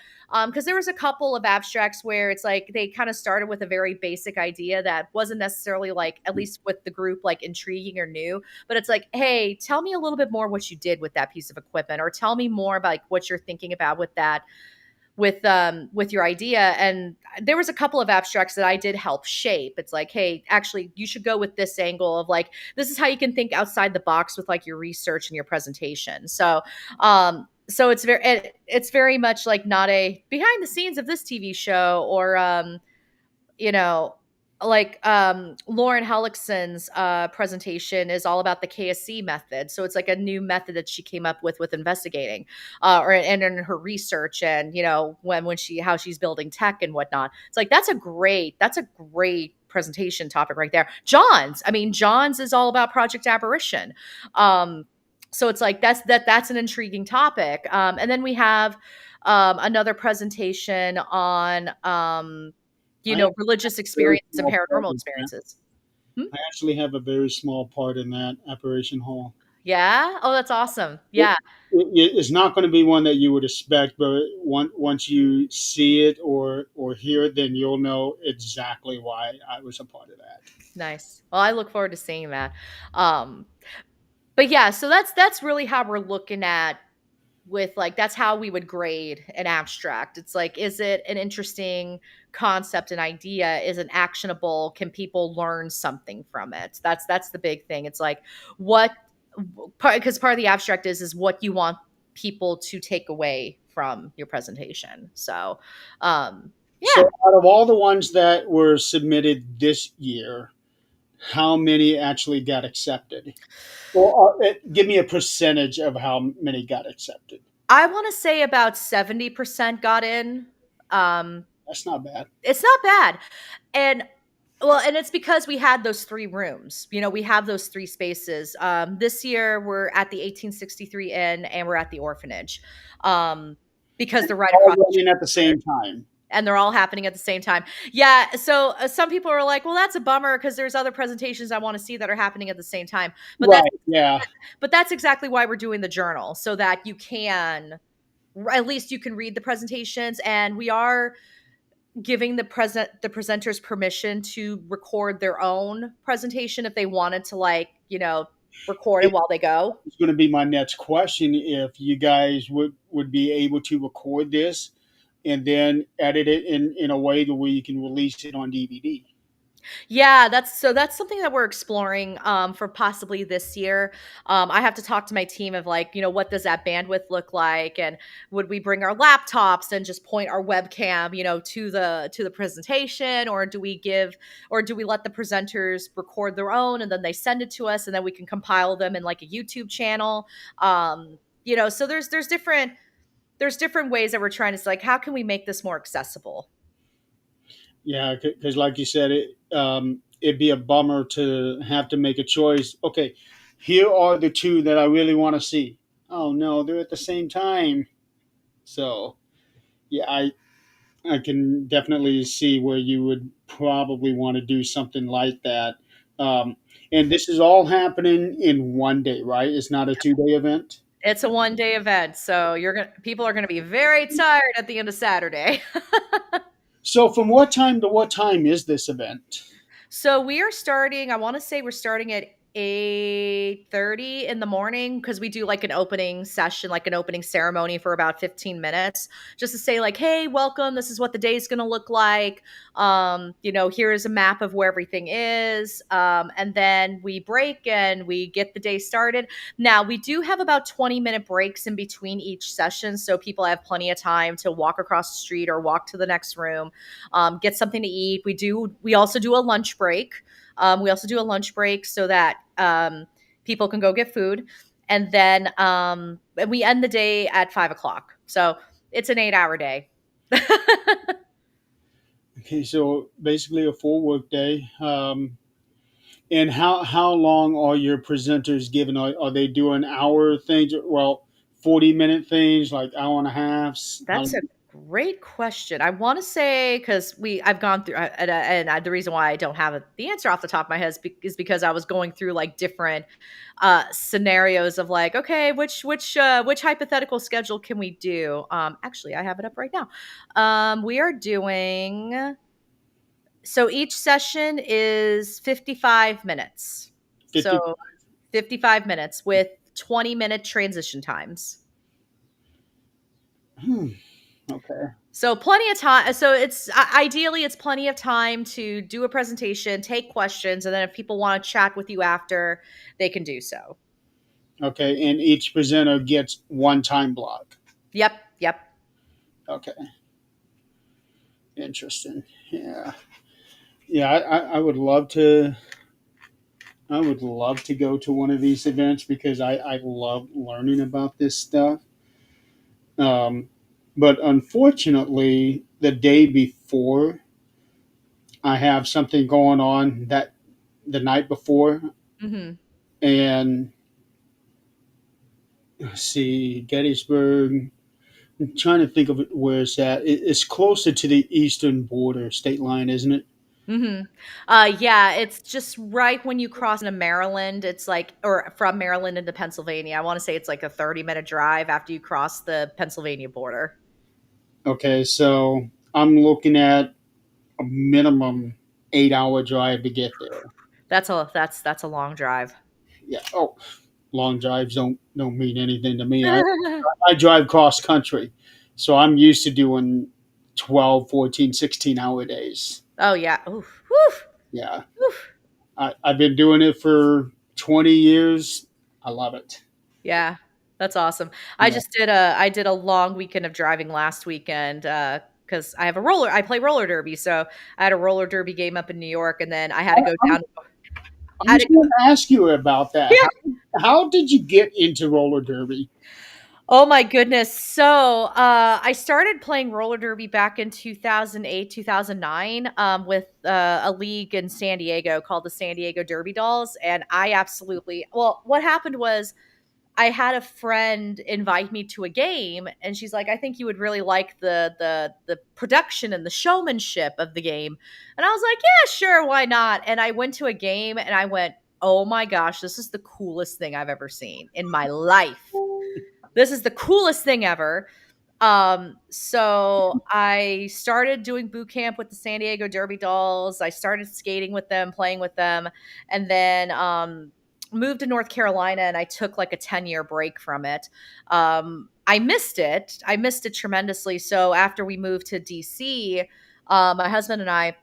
Speaker 2: because there was a couple of abstracts where it's like, they kind of started with a very basic idea that wasn't necessarily, like, at least with the group, like, intriguing or new, but it's like, hey, tell me a little bit more what you did with that piece of equipment, or tell me more about, like, what you're thinking about with that, with your idea. And there was a couple of abstracts that I did help shape. It's like, hey, actually, you should go with this angle of, like, this is how you can think outside the box with, like, your research and your presentation. So it's very much like, not a behind the scenes of this TV show, or you know, like, Lauren Hellickson's presentation is all about the KSC method. So it's like a new method that she came up with investigating, or and in her research, and when she how she's building tech and whatnot. It's like, that's a great presentation topic right there. John's is all about Project Apparition. So it's like that's an intriguing topic. And then we have another presentation on
Speaker 1: I have
Speaker 2: religious
Speaker 1: a very
Speaker 2: experiences and
Speaker 1: small part
Speaker 2: paranormal
Speaker 1: in that.
Speaker 2: experiences. Hmm?
Speaker 1: I actually have a very small part in that apparition hall.
Speaker 2: Yeah. Oh, that's awesome.
Speaker 1: It,
Speaker 2: Yeah.
Speaker 1: it's not going to be one that you would expect, but once you see it or hear it, then you'll know exactly why I was a part of that.
Speaker 2: Nice. Well, I look forward to seeing that. Um, but yeah, so that's really how we're looking at with like that's how we would grade an abstract. It's like, is it an interesting concept and idea? Is it actionable? Can people learn something from it? That's the big thing. It's like what because part of the abstract is what you want people to take away from your presentation. So yeah,
Speaker 1: So, out of all the ones that were submitted this year, how many actually got accepted? Well, give me a percentage of how many got accepted.
Speaker 2: I want to say about 70% got in. Um,
Speaker 1: That's not bad.
Speaker 2: it's not bad. And well, and it's because we had those three rooms. We have those three spaces. This year we're at the 1863 Inn and we're at the orphanage. Because they're right
Speaker 1: All
Speaker 2: across the
Speaker 1: running
Speaker 2: street
Speaker 1: at the
Speaker 2: from each other.
Speaker 1: same time.
Speaker 2: And they're all happening at the same time. Yeah. So some people are like, well, that's a bummer because there's other presentations I want to see that are happening at the same time. But that's
Speaker 1: Right. Yeah.
Speaker 2: but that's exactly why we're doing the journal so that you can at least you can read the presentations, and we are giving the presenters permission to record their own presentation if they wanted to, like, record it
Speaker 1: It
Speaker 2: while they go.
Speaker 1: was going to be my next question if you guys would be able to record this and then edit it in a way to where you can release it on DVD.
Speaker 2: Yeah, that's something that we're exploring for possibly this year. I have to talk to my team of like, what does that bandwidth look like, and would we bring our laptops and just point our webcam, to the presentation, or do we let the presenters record their own and then they send it to us and then we can compile them in like a YouTube channel. So there's different ways that we're trying to like, how can we make this more accessible?
Speaker 1: Yeah, because like you said, it'd be a bummer to have to make a choice. Okay, here are the two that I really want to see. Oh no, they're at the same time. So yeah, I can definitely see where you would probably want to do something like that. Um, and this is all happening in one day, right? It's not a 2 day event.
Speaker 2: It's a one-day event, so people are gonna be very tired at the end of Saturday.
Speaker 1: So from what time to what time is this event?
Speaker 2: So we are starting, I wanna say we're starting at 8:30 in the morning because we do, like, an opening session, like, an opening ceremony for about 15 minutes just to say, like, "Hey, welcome, this is what the day is gonna look like. Here is a map of where everything is." And then we break and we get the day started. Now, we do have about 20-minute breaks in between each session, so people have plenty of time to walk across the street or walk to the next room, get something to eat. We also do a lunch break. So that people can go get food, and then we end the day at 5 o'clock. So it's an 8-hour day.
Speaker 1: Okay, so basically a full work day. And how long are your presenters given? Are they doing hour things? Well, 40-minute things, like hour and a half. How
Speaker 2: That's a
Speaker 1: long?
Speaker 2: great question. I want to say because I've gone through, the reason why I don't have the answer off the top of my head is because I was going through like different scenarios of like, okay, which hypothetical schedule can we do? Actually, I have it up right now. We are doing so each session is 55 minutes.
Speaker 1: 50.
Speaker 2: So 55 minutes with 20-minute transition times.
Speaker 1: Hmm, okay.
Speaker 2: So plenty of time. So it's ideally it's plenty of time to do a presentation, take questions, and then if people want to chat with you after, they can do so.
Speaker 1: Okay, and each presenter gets one time block.
Speaker 2: Yep, yep.
Speaker 1: Okay, interesting. Yeah, yeah. I would love to. I would love to go to one of these events because I love learning about this stuff. Um, but unfortunately, the day before, I have something going on that the night before,
Speaker 2: Hmm.
Speaker 1: and Let's see, Gettysburg. I'm trying to think of it where it's at. It's closer to the eastern border state line, isn't it?
Speaker 2: Mhm. Yeah, it's just right when you cross into Maryland. It's like, or from Maryland into Pennsylvania. I want to say it's like a 30-minute drive after you cross the Pennsylvania border.
Speaker 1: Okay, so I'm looking at a minimum 8 hour drive to get there.
Speaker 2: That's a long drive.
Speaker 1: Yeah. Oh, long drives don't mean anything to me. I drive cross country, so I'm used to doing 12, 14, 16 hour days.
Speaker 2: Oh yeah. Oof. Woof.
Speaker 1: Yeah.
Speaker 2: Woof.
Speaker 1: I've been doing it for 20 years. I love it.
Speaker 2: Yeah. That's awesome.
Speaker 1: Yeah.
Speaker 2: I did a long weekend of driving last weekend cuz I play roller derby, so I had a roller derby game up in New York and then I had to go
Speaker 1: I'm,
Speaker 2: down
Speaker 1: I
Speaker 2: I had
Speaker 1: was
Speaker 2: to
Speaker 1: going to ask you about that.
Speaker 2: Yeah.
Speaker 1: How did you get into roller derby?
Speaker 2: Oh my goodness. So, I started playing roller derby back in 2008, 2009, with a league in San Diego called the San Diego Derby Dolls. And I absolutely, well, what happened was I had a friend invite me to a game, and she's like, "I think you would really like the production and the showmanship of the game." And I was like, "Yeah, sure, why not?" And I went to a game, and I went, "Oh my gosh, this is the coolest thing I've ever seen in my life. This is the coolest thing ever." So I started doing boot camp with the San Diego Derby Dolls. I started skating with them, playing with them, and then moved to North Carolina and I took like a 10-year break from it. I missed it. I missed it tremendously. So after we moved to DC, my husband and I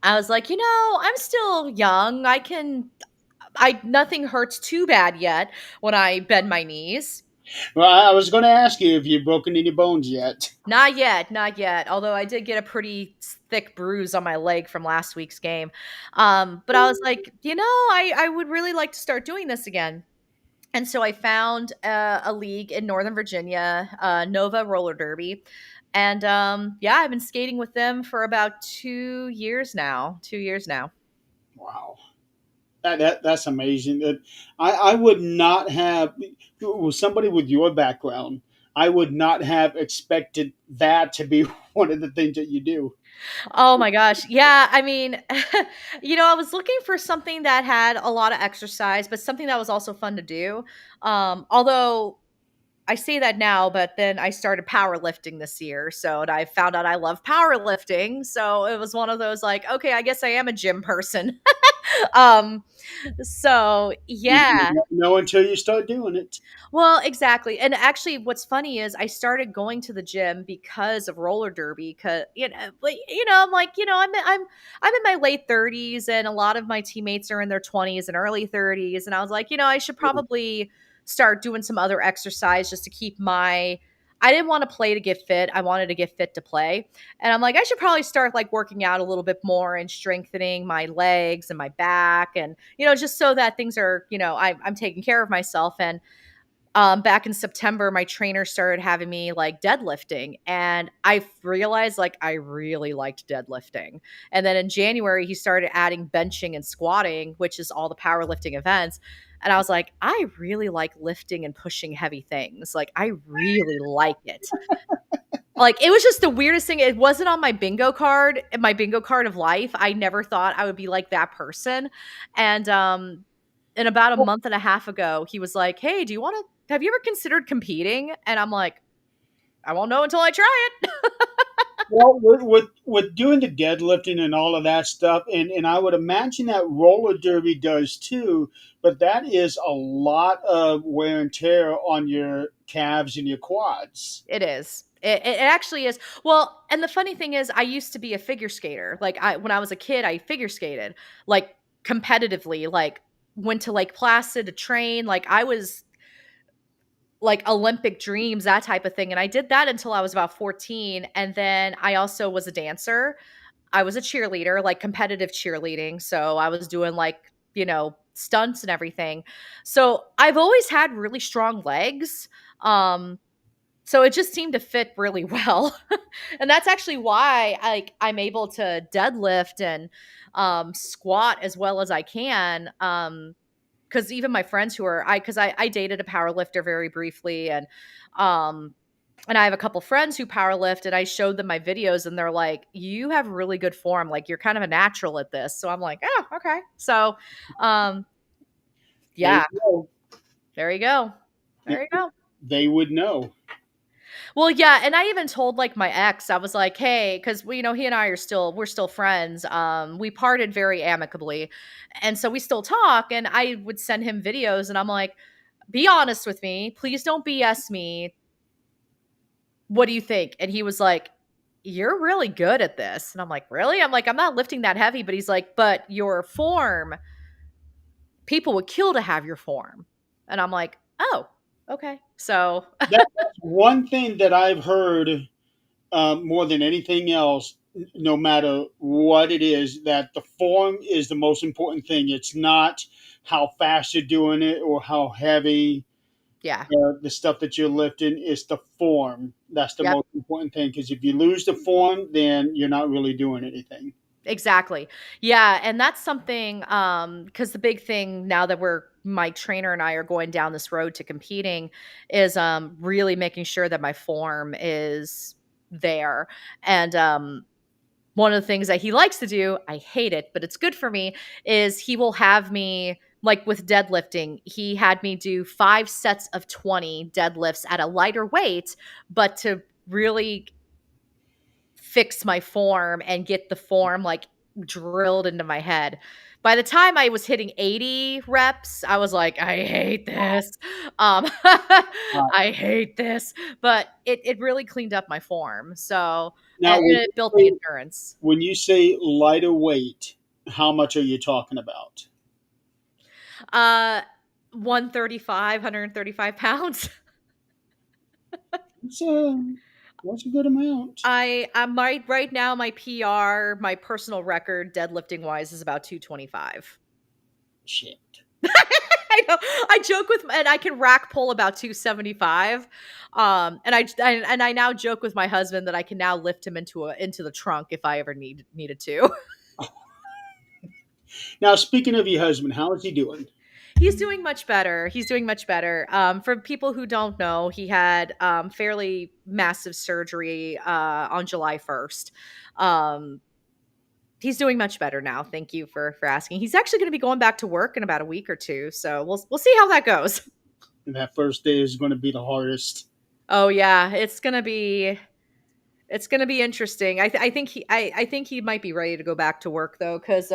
Speaker 2: was like, I'm still young. I nothing hurts too bad yet when I bend my knees.
Speaker 1: Well, I was going to ask you if you've broken any bones yet.
Speaker 2: Not yet, not yet. Although I did get a pretty thick bruise on my leg from last week's game. But I was like, I would really like to start doing this again. And so I found a league in Northern Virginia, Nova Roller Derby. And yeah, I've been skating with them for about 2 years now. 2 years now.
Speaker 1: Wow. That's amazing. I would not have, with somebody with your background, I would not have expected that to be one of the things that you do.
Speaker 2: Oh my gosh. Yeah. I mean, I was looking for something that had a lot of exercise, but something that was also fun to do. Although I say that now, but then I started powerlifting this year. So and I found out I love powerlifting. So it was one of those like, okay, I guess I am a gym person. um, so
Speaker 1: You
Speaker 2: yeah.
Speaker 1: don't know until you start doing it.
Speaker 2: Well, exactly. And actually what's funny is I started going to the gym because of roller derby cuz I'm like, I'm in my late 30s and a lot of my teammates are in their 20s and early 30s and I was like, I should probably start doing some other exercise just to keep my I didn't want to play to get fit. I wanted to get fit to play. And I'm like, I should probably start like working out a little bit more and strengthening my legs and my back and just so that things are, I'm taking care of myself and back in September, my trainer started having me like deadlifting, and I realized like I really liked deadlifting. And then in January, he started adding benching and squatting, which is all the powerlifting events. And I was like, I really like lifting and pushing heavy things. Like, I really like it. Like, it was just the weirdest thing. It wasn't on my bingo card of life. I never thought I would be like that person. And and about a month and a half ago, he was like, "Hey, have you ever considered competing?" And I'm like, "I won't know until I try it."
Speaker 1: Well, with doing the deadlifting and all of that stuff, and I would imagine that roller derby does too, but that is a lot of wear and tear on your calves and your quads.
Speaker 2: It is. It actually is. Well, and the funny thing is, I used to be a figure skater. Like when I was a kid, I figure skated like competitively. Like went to Lake Placid to train. Like I was like Olympic dreams, that type of thing. And I did that until I was about 14. And then I also was a dancer. I was a cheerleader, like competitive cheerleading. So I was doing like, stunts and everything. So I've always had really strong legs. So it just seemed to fit really well. And that's actually why I'm able to deadlift and squat as well as I can. because even my friends who are because I dated a power lifter very briefly, um and I have a couple friends who power lift, and I showed them my videos, and they're like, "You have really good form. Like you're kind of a natural at this." So I'm like, "Oh, okay." So, um,
Speaker 1: There you
Speaker 2: yeah,
Speaker 1: go.
Speaker 2: there you go, there you go.
Speaker 1: They would know.
Speaker 2: Well, yeah, and I even told like my ex, I was like, "Hey," because we, he and I we're still friends. We parted very amicably, and so we still talk. And I would send him videos, and I'm like, "Be honest with me, please don't BS me. What do you think?" And he was like, "You're really good at this." And I'm like, "Really?" I'm like, "I'm not lifting that heavy," but he's like, "But your form, people would kill to have your form." And I'm like, "Oh, okay." So
Speaker 1: That's one thing that I've heard more than anything else. No matter what it is, that the form is the most important thing. It's not how fast you're doing it or how heavy
Speaker 2: yeah,
Speaker 1: the stuff that you're lifting. It's the form that's the
Speaker 2: yep.
Speaker 1: most important thing. Because if you lose the form, then you're not really doing anything.
Speaker 2: Exactly. Yeah, and that's something because the big thing now that my trainer and I are going down this road to competing is really making sure that my form is there. And one of the things that he likes to do, I hate it, but it's good for me, is he will have me like with deadlifting, he had me do 5 sets of 20 deadlifts at a lighter weight, but to really fix my form and get the form like drilled into my head. By the time I was hitting 80 reps, I was like, I hate this.
Speaker 1: Uh,
Speaker 2: I hate this. But it really cleaned up my form. So
Speaker 1: Now,
Speaker 2: and it built the endurance.
Speaker 1: when you say lighter weight, how much are you talking about?
Speaker 2: Uh 135, 135 pounds.
Speaker 1: It's a That's a good amount.
Speaker 2: I'm right now my PR, my personal record deadlifting wise is about 225.
Speaker 1: Shit.
Speaker 2: I know. I joke with, and I can rack pull about 275. And I now joke with my husband that I can now lift him into the trunk if I ever needed to.
Speaker 1: Now, speaking of your husband, how is he doing?
Speaker 2: He's doing much better. He's doing much better. For people who don't know, he had fairly massive surgery on July 1st. Um, he's doing much better now. Thank you for asking. He's actually going to be going back to work in about a week or two, so we'll see how that goes.
Speaker 1: And that first day is going to be the hardest.
Speaker 2: Oh yeah, it's gonna be interesting. I think he might be ready to go back to work though, because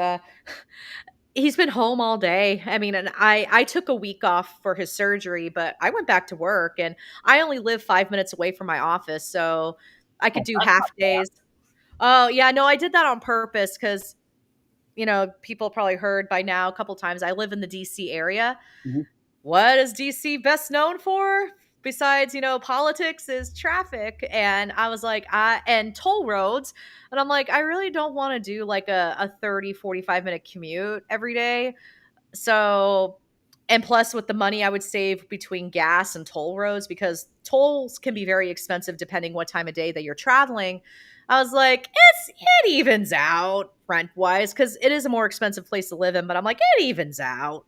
Speaker 2: he's been home all day. I mean, and I took a week off for his surgery, but I went back to work, and I only live 5 minutes away from my office, so I could
Speaker 1: Oh,
Speaker 2: do half days. Oh yeah, no, I did that on purpose because people probably heard by now a couple times. I live in the DC area.
Speaker 1: mhm.
Speaker 2: What is DC best known for? Besides, politics is traffic. And I was like, and toll roads. And I'm like, I really don't want to do like a 30, 45 minute commute every day. So, and plus with the money I would save between gas and toll roads, because tolls can be very expensive depending what time of day that you're traveling. I was like, it evens out rent wise because it is a more expensive place to live in, but I'm like, it evens out.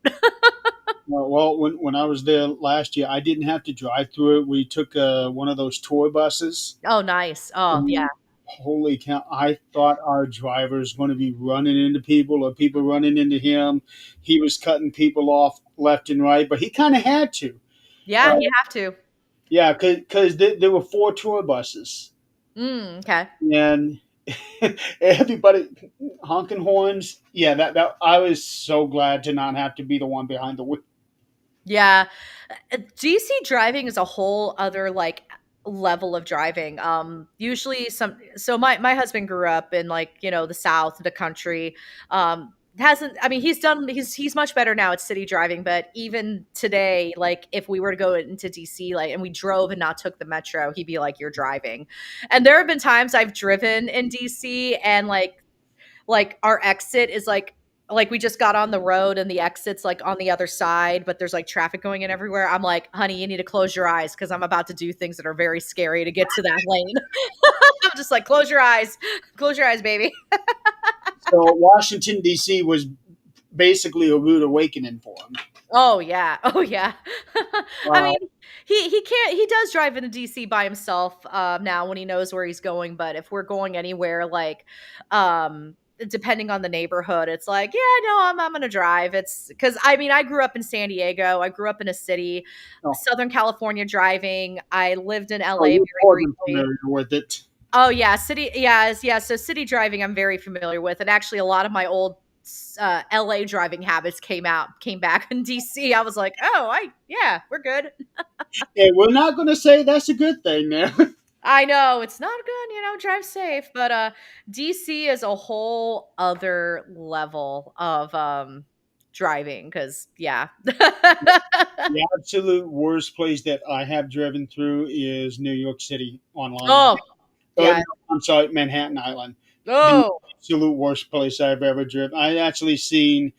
Speaker 1: Well, when I was there last year, I didn't have to drive through it. We took one of those tour buses.
Speaker 2: Oh, nice. Oh, yeah.
Speaker 1: And holy cow, I thought our driver was going to be running into people or people running into him. He was cutting people off left and right, but he kind of had to.
Speaker 2: Yeah,
Speaker 1: Uh,
Speaker 2: you have to.
Speaker 1: yeah, because there were four tour buses.
Speaker 2: Okay.
Speaker 1: And everybody honking horns. Yeah, that I was so glad to not have to be the one behind the wheel.
Speaker 2: Yeah. DC driving is a whole other like level of driving. Usually my husband grew up in like, the South, the country. Hasn't I mean he's much better now at city driving, but even today, like if we were to go into DC like and we drove and not took the metro, he'd be like, "You're driving." And there have been times I've driven in DC and like our exit is like we just got on the road and the exit's like on the other side, but there's like traffic going in everywhere. I'm like, honey, you need to close your eyes because I'm about to do things that are very scary to get to that lane. I'm just like, close your eyes, baby.
Speaker 1: So Washington D.C. was basically a rude awakening for him.
Speaker 2: Oh yeah. Oh yeah. I
Speaker 1: Wow.
Speaker 2: mean, he can't he does drive into DC by himself now when he knows where he's going, but if we're going anywhere like depending on the neighborhood, it's like, yeah, no, I'm going to drive. It's cuz I mean, I grew up in San Diego. I grew up in a city,
Speaker 1: Oh,
Speaker 2: Southern California driving. I lived in
Speaker 1: so
Speaker 2: LA
Speaker 1: you're
Speaker 2: very
Speaker 1: more than
Speaker 2: briefly.
Speaker 1: familiar with it.
Speaker 2: Oh yeah, city yeah, so city driving I'm very familiar with, and actually a lot of my old LA driving habits came back in DC. I was like, "Oh, I yeah, we're good."
Speaker 1: And we're not going to say that's a good thing now.
Speaker 2: I know it's not good, drive safe, but DC is a whole other level of driving cuz yeah.
Speaker 1: The absolute worst place that I have driven through is New York City on Long Island.
Speaker 2: Oh,
Speaker 1: No,
Speaker 2: yeah.
Speaker 1: I'm sorry, Manhattan Island. The
Speaker 2: Oh,
Speaker 1: absolute worst place I've ever driven. I actually seen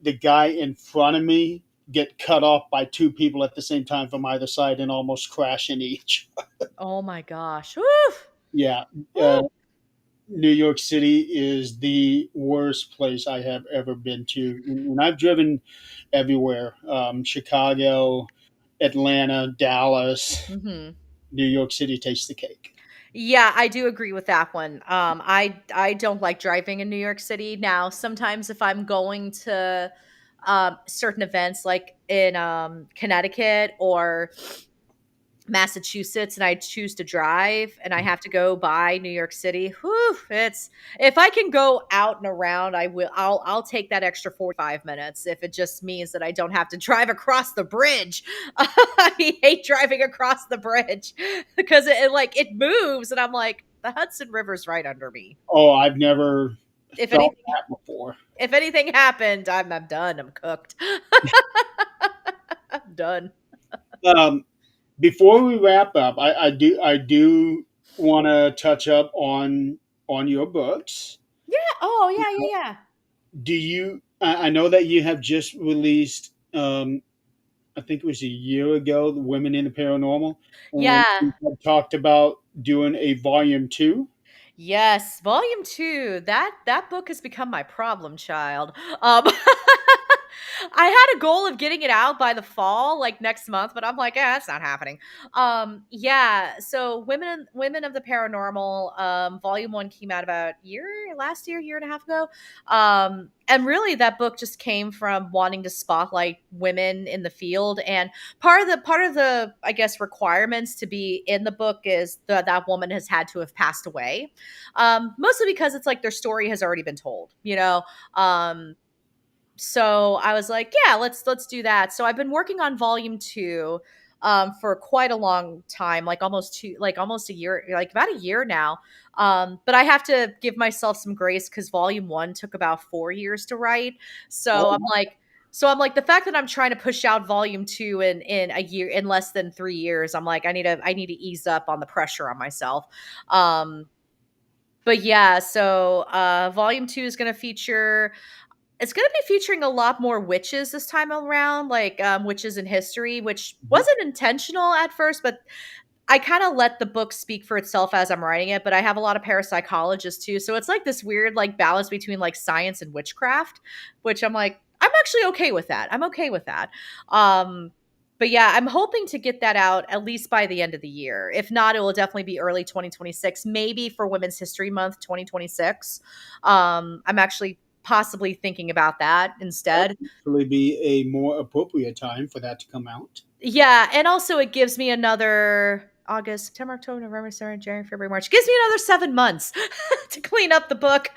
Speaker 1: the guy in front of me get cut off by two people at the same time from either side and almost crash in each.
Speaker 2: oh my gosh. Woof.
Speaker 1: Yeah, uh,
Speaker 2: Woo.
Speaker 1: New York City is the worst place I have ever been to, and I've driven everywhere: Chicago, Atlanta, Dallas.
Speaker 2: Mhm.
Speaker 1: New York City takes the cake.
Speaker 2: Yeah, I do agree with that one. I don't like driving in New York City. Now, sometimes if I'm going to certain events like in Connecticut or Massachusetts and I choose to drive and I have to go by New York City, whew, it's if I can go out and around, I'll take that extra 45 minutes if it just means that I don't have to drive across the bridge. I hate driving across the bridge because it moves and I'm like, the Hudson River's right under me.
Speaker 1: Oh, I've never
Speaker 2: If
Speaker 1: felt
Speaker 2: anything
Speaker 1: that before.
Speaker 2: if anything happened, I'm done. I'm cooked. I'm done.
Speaker 1: Um, Before we wrap up, I do want to touch up on your books.
Speaker 2: Yeah. Oh, yeah, yeah, yeah.
Speaker 1: Do you? I know that you have just released. I think it was a year ago, the Women in the Paranormal, and
Speaker 2: Yeah.
Speaker 1: you had talked about doing a volume two.
Speaker 2: Yes, volume 2. That book has become my problem child. Um I had a goal of getting it out by the fall, like next month, but I'm like, yeah, that's not happening. Yeah, so Women of the Paranormal, volume 1 came out about last year and a half ago. And really that book just came from wanting to spotlight women in the field and part of the I guess requirements to be in the book is that woman has had to have passed away, mostly because it's like their story has already been told, um so I was like, yeah, let's do that. So I've been working on volume 2 for quite a long time, like almost a year, like about a year now. But I have to give myself some grace cuz volume 1 took about 4 years to write. So I'm
Speaker 1: Oh,
Speaker 2: like the fact that I'm trying to push out volume 2 in a year in less than 3 years, I'm like I need to ease up on the pressure on myself. Um but yeah, so volume 2 is going to feature it's gonna be featuring a lot more witches this time around, like, witches in history, which
Speaker 1: mhm.
Speaker 2: wasn't intentional at first, but I kinda let the book speak for itself as I'm writing it, but I have a lot of parapsychologists too, so it's like this weird, like, balance between, like, science and witchcraft, which I'm like, I'm actually okay with that. I'm okay with that. Um, but yeah, I'm hoping to get that out at least by the end of the year. If not, it will definitely be early 2026, maybe for Women's History Month 2026. I'm actually possibly thinking about that
Speaker 1: That
Speaker 2: instead.
Speaker 1: would actually be a more appropriate time for that to come out.
Speaker 2: Yeah, and also it gives me another August, September, October, November, December, January, February, March. It gives me another 7 months to clean up the book.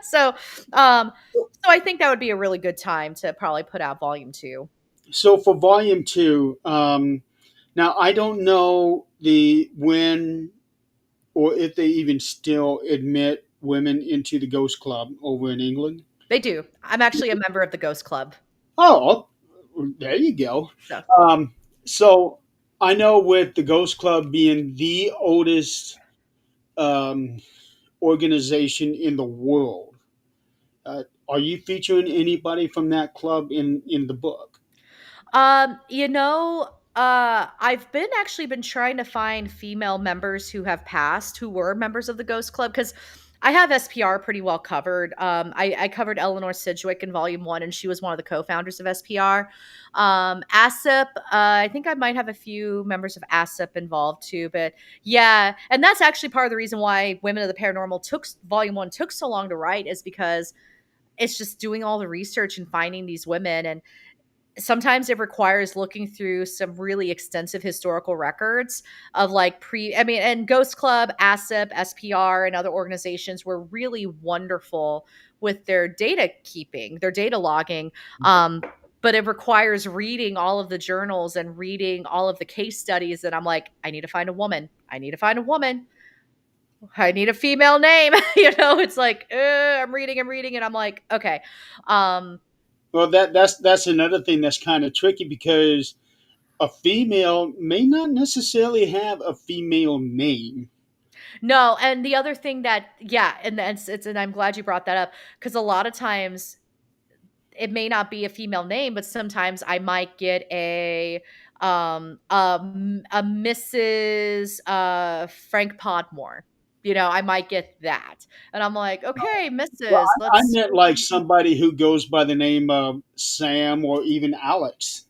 Speaker 2: so, um, so I think that would be a really good time to probably put out volume 2.
Speaker 1: So for volume two, now I don't know the when or if they even still admit women into the Ghost Club over in England.
Speaker 2: They do. I'm actually a member of the Ghost Club.
Speaker 1: Oh, there you go.
Speaker 2: So,
Speaker 1: Um, so I know with the Ghost Club being the oldest um, organization in the world, are you featuring anybody from that club in the book?
Speaker 2: I've been actually been trying to find female members who have passed who were members of the Ghost Club because I have SPR pretty well covered. I covered Eleanor Sidgwick in Volume One, and she was one of the co-founders of SPR. ASIP, I think I might have a few members of ASIP involved too, but yeah, and that's actually part of the reason why Women of the Paranormal took Volume One took so long to write is because it's just doing all the research and finding these women, and sometimes it requires looking through some really extensive historical records of like and Ghost Club, ASIP, SPR, and other organizations were really wonderful with their data keeping, their data logging. But it requires reading all of the journals and reading all of the case studies. And I'm like, I need to find a woman. I need to find a woman. I need a female name. It's like, I'm reading, and I'm like, okay. Um,
Speaker 1: Well, that's another thing that's kind of tricky because a female may not necessarily have a female name.
Speaker 2: No, and the other thing that yeah, and and I'm glad you brought that up because a lot of times it may not be a female name, but sometimes I might get a Mrs. Frank Podmore. I might get that, and I'm like, okay,
Speaker 1: Well,
Speaker 2: Mrs.
Speaker 1: I
Speaker 2: Let's
Speaker 1: meant like somebody who goes by the name of Sam or even Alex.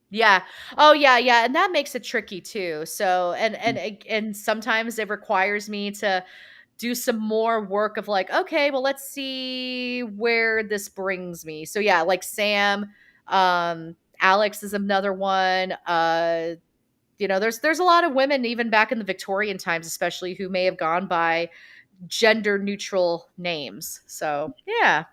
Speaker 2: yeah. Oh yeah, yeah, and that makes it tricky too. So and sometimes it requires me to do some more work of like, okay, well, let's see where this brings me. So yeah, like Sam, Alex is another one. There's a lot of women even back in the Victorian times, especially who may have gone by gender neutral names. So yeah.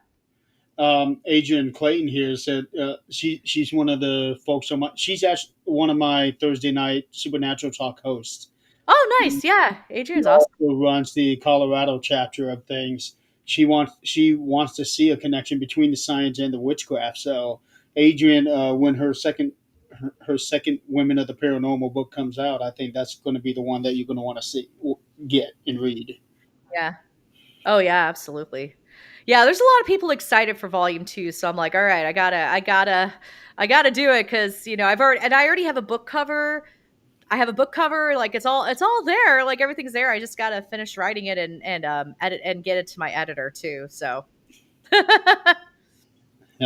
Speaker 1: Adrian Clayton here said she's one of the folks on my. She's actually one of my Thursday night Supernatural Talk hosts.
Speaker 2: Oh, nice. Yeah,
Speaker 1: She
Speaker 2: Adrian's awesome.
Speaker 1: also runs the Colorado chapter of things. She wants to see a connection between the science and the witchcraft. So Adrian, when her second Women of the Paranormal book comes out, I think that's going to be the one that you're going to want to see, get, and read.
Speaker 2: Yeah. Oh yeah, absolutely. Yeah, there's a lot of people excited for volume two, so I'm like, all right, I gotta do it because I already have a book cover. I have a book cover, like it's all there, like everything's there. I just gotta finish writing it and edit and get it to my editor too. So
Speaker 1: Yeah,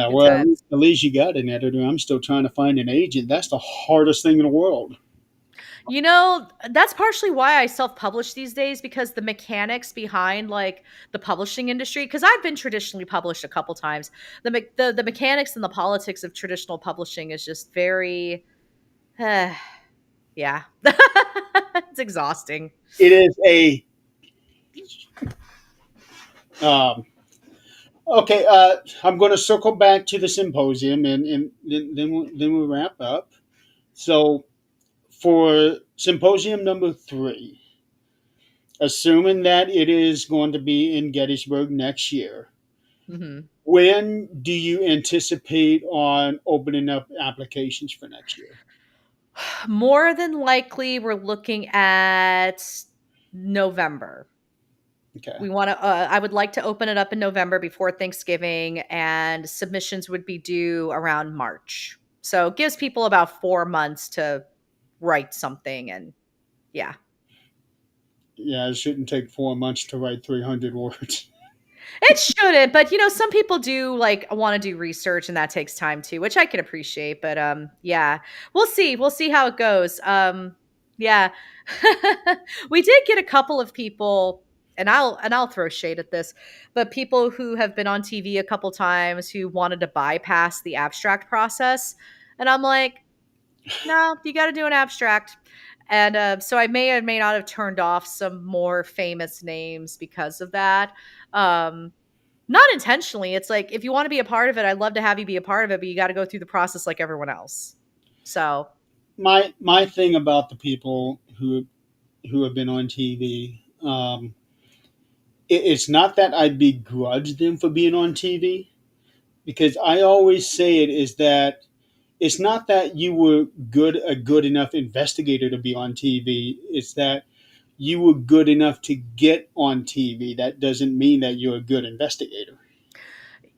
Speaker 2: good
Speaker 1: well,
Speaker 2: times.
Speaker 1: at least you got an editor. I'm still trying to find an agent. That's the hardest thing in the world.
Speaker 2: That's partially why I self-publish these days because the mechanics behind like the publishing industry, because I've been traditionally published a couple times. The mechanics and the politics of traditional publishing is just very, yeah, it's exhausting.
Speaker 1: It is a okay. I'm going to circle back to the symposium, and then we'll wrap up. So for symposium number 3, assuming that it is going to be in Gettysburg next year,
Speaker 2: Mhm.
Speaker 1: when do you anticipate on opening up applications for next year?
Speaker 2: More than likely, we're looking at November.
Speaker 1: Okay.
Speaker 2: We want to. I would like to open it up in November before Thanksgiving, and submissions would be due around March. So it gives people about 4 months to write something, and yeah.
Speaker 1: Yeah, it shouldn't take 4 months to write 300 words.
Speaker 2: It shouldn't, but some people do like want to do research and that takes time too, which I can appreciate, but yeah. We'll see. We'll see how it goes. Yeah. We did get a couple of people and I'll throw shade at this, but people who have been on TV a couple times who wanted to bypass the abstract process. And I'm like, no, you got to do an abstract. And so I may or may not have turned off some more famous names because of that. Um, Not intentionally. It's like if you want to be a part of it, I'd love to have you be a part of it, but you got to go through the process like everyone else. So,
Speaker 1: My thing about the people who have been on TV, it's not that I begrudge them for being on TV, because I always say it is that it's not that you were a good enough investigator to be on TV. It's that you were good enough to get on TV. That doesn't mean that you're a good investigator.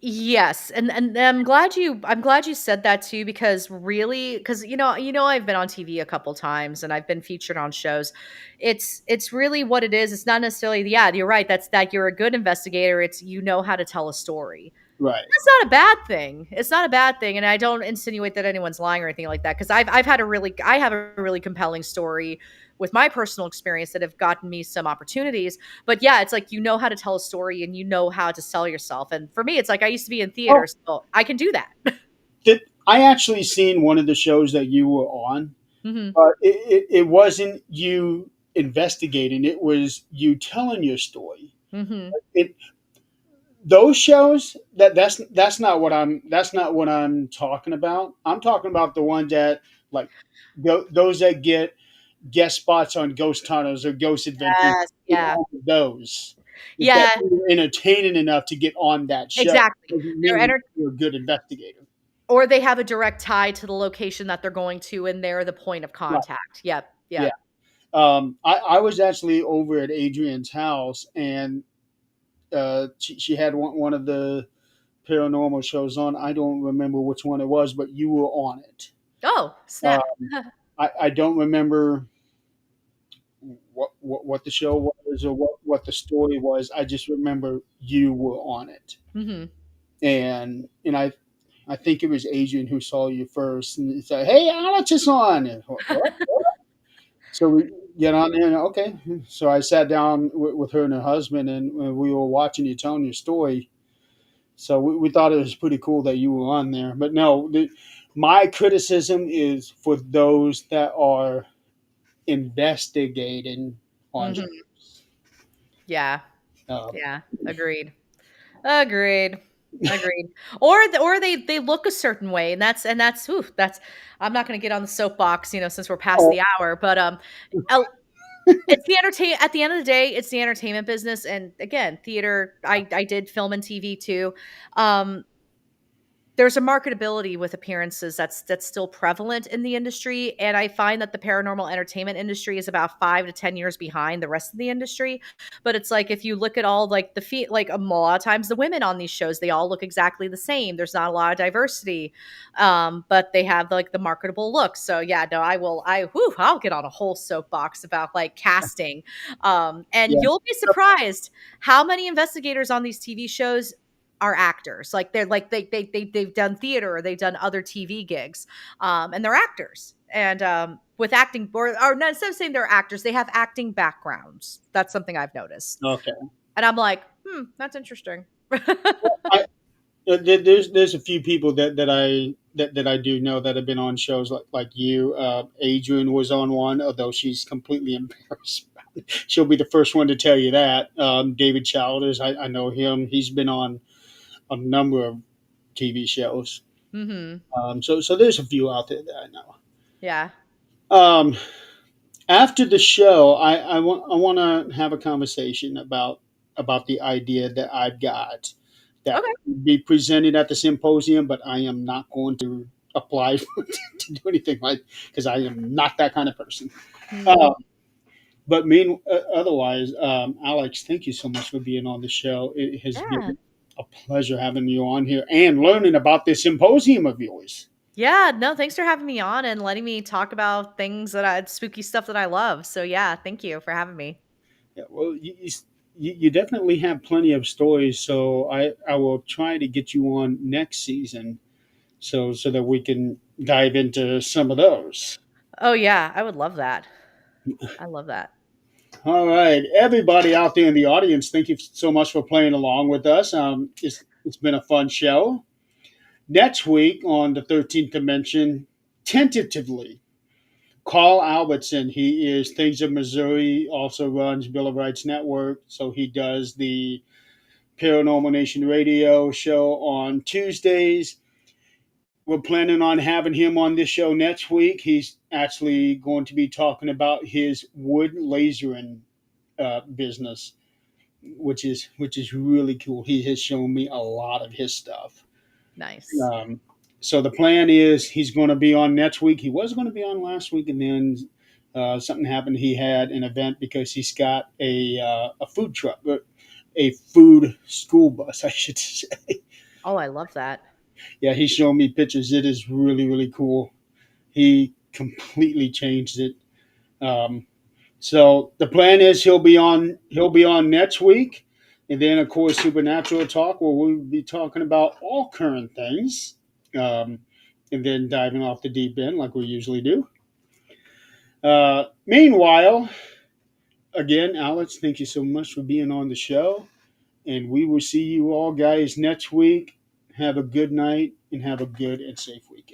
Speaker 2: Yes, and I'm glad you said that too because really because I've been on TV a couple times and I've been featured on shows. It's really what it is. It's not necessarily yeah, you're right. That's that you're a good investigator. It's you know how to tell a story.
Speaker 1: Right.
Speaker 2: That's not a bad thing. It's not a bad thing, and I don't insinuate that anyone's lying or anything like that because I have a really compelling story with my personal experience that have gotten me some opportunities. But yeah, it's like you know how to tell a story and you know how to sell yourself. And for me, it's like I used to be in theater,
Speaker 1: Oh,
Speaker 2: so I can do that.
Speaker 1: I actually seen one of the shows that you were on.
Speaker 2: Hmm.
Speaker 1: It wasn't you investigating; it was you telling your story.
Speaker 2: Hmm.
Speaker 1: It those shows that's not what I'm talking about. I'm talking about the ones that like those that get guest spots on Ghost Tunnels or Ghost Adventures.
Speaker 2: Yes,
Speaker 1: Get
Speaker 2: yeah,
Speaker 1: on those. If that
Speaker 2: yeah,
Speaker 1: you're entertaining enough to get on that show,
Speaker 2: exactly.
Speaker 1: doesn't
Speaker 2: They're
Speaker 1: mean
Speaker 2: enter-
Speaker 1: you're a good investigator.
Speaker 2: or they have a direct tie to the location that they're going to, and they're the point of
Speaker 1: Right.
Speaker 2: contact. Yep,
Speaker 1: Yeah.
Speaker 2: yep.
Speaker 1: I was actually over at Adrian's house, and she had one of the paranormal shows on. I don't remember which one it was, but you were on it.
Speaker 2: Oh,
Speaker 1: Uh,
Speaker 2: snap.
Speaker 1: I don't remember what the show was or what the story was. I just remember you were on it,
Speaker 2: Hmm.
Speaker 1: and I think it was Adrian who saw you first and he said, "Hey, Alex is on." And, what? So we get on there, and okay. So I sat down with her and her husband, and we were watching you telling your story. So we thought it was pretty cool that you were on there. But no, my criticism is for those that are investigating on
Speaker 2: Hmm. Yeah,
Speaker 1: uh,
Speaker 2: yeah. Agreed. Agreed. Agreed. Or they look a certain way, and that's I'm not going to get on the soapbox, since we're past
Speaker 1: oh,
Speaker 2: the hour, but el- it's the entertain at the end of the day, it's the entertainment business, and again, theater. I did film and TV too. Um, there's a marketability with appearances that's still prevalent in the industry, and I find that the paranormal entertainment industry is about 5 to 10 years behind the rest of the industry. But it's like if you look at all like the feet like a lot of times the women on these shows, they all look exactly the same. There's not a lot of diversity, but they have like the marketable look. So yeah, no, I'll get on a whole soapbox about like casting, and
Speaker 1: yeah,
Speaker 2: you'll be surprised how many investigators on these TV shows are actors. Like they're like they've done theater or they've done other TV gigs, and they're actors. And with acting, or not instead of saying they're actors, they have acting backgrounds. That's something I've noticed,
Speaker 1: okay.
Speaker 2: and I'm like, that's interesting.
Speaker 1: I, there's a few people that I do know that have been on shows like you. Adrian was on one, although she's completely embarrassed. She'll be the first one to tell you that. David Childers, I know him. He's been on a number of TV shows.
Speaker 2: Hmm.
Speaker 1: So there's a few out there that I know.
Speaker 2: Yeah.
Speaker 1: Um, After the show, I want to have a conversation about the idea that I've got that
Speaker 2: Okay.
Speaker 1: will be presented at the symposium, but I am not going to apply to do anything like because I am not that kind of person.
Speaker 2: Hmm.
Speaker 1: Uh, otherwise, Alex, thank you so much for being on the show. It has
Speaker 2: Yeah.
Speaker 1: been a pleasure having you on here and learning about this symposium of yours.
Speaker 2: Yeah. No, thanks for having me on and letting me talk about things spooky stuff that I love. So yeah, thank you for having me.
Speaker 1: Yeah, well, you definitely have plenty of stories, so I will try to get you on next season, so that we can dive into some of those.
Speaker 2: Oh yeah, I would love that. I love that.
Speaker 1: All right, everybody out there in the audience, thank you so much for playing along with us. It's been a fun show. Next week on the 13th Dimension, tentatively, Carl Albertson. He is Things of Missouri, also runs Bill of Rights Network, so he does the Paranormal Nation radio show on Tuesdays. We're planning on having him on this show next week. He's actually going to be talking about his wood lasering business, which is really cool. He has shown me a lot of his stuff.
Speaker 2: Nice.
Speaker 1: Um, so the plan is he's going to be on next week. He was going to be on last week, and then something happened. He had an event because he's got a food truck, a food school bus, I should say.
Speaker 2: Oh, I love that.
Speaker 1: Yeah, he's showing me pictures. It is really, really cool. He completely changed it. Um, so the plan is he'll be on next week, and then of course Supernatural Talk, where we'll be talking about all current things, um, and then diving off the deep end like we usually do. Meanwhile, again, Alex, thank you so much for being on the show, and we will see you all guys next week. Have a good night and have a good and safe week.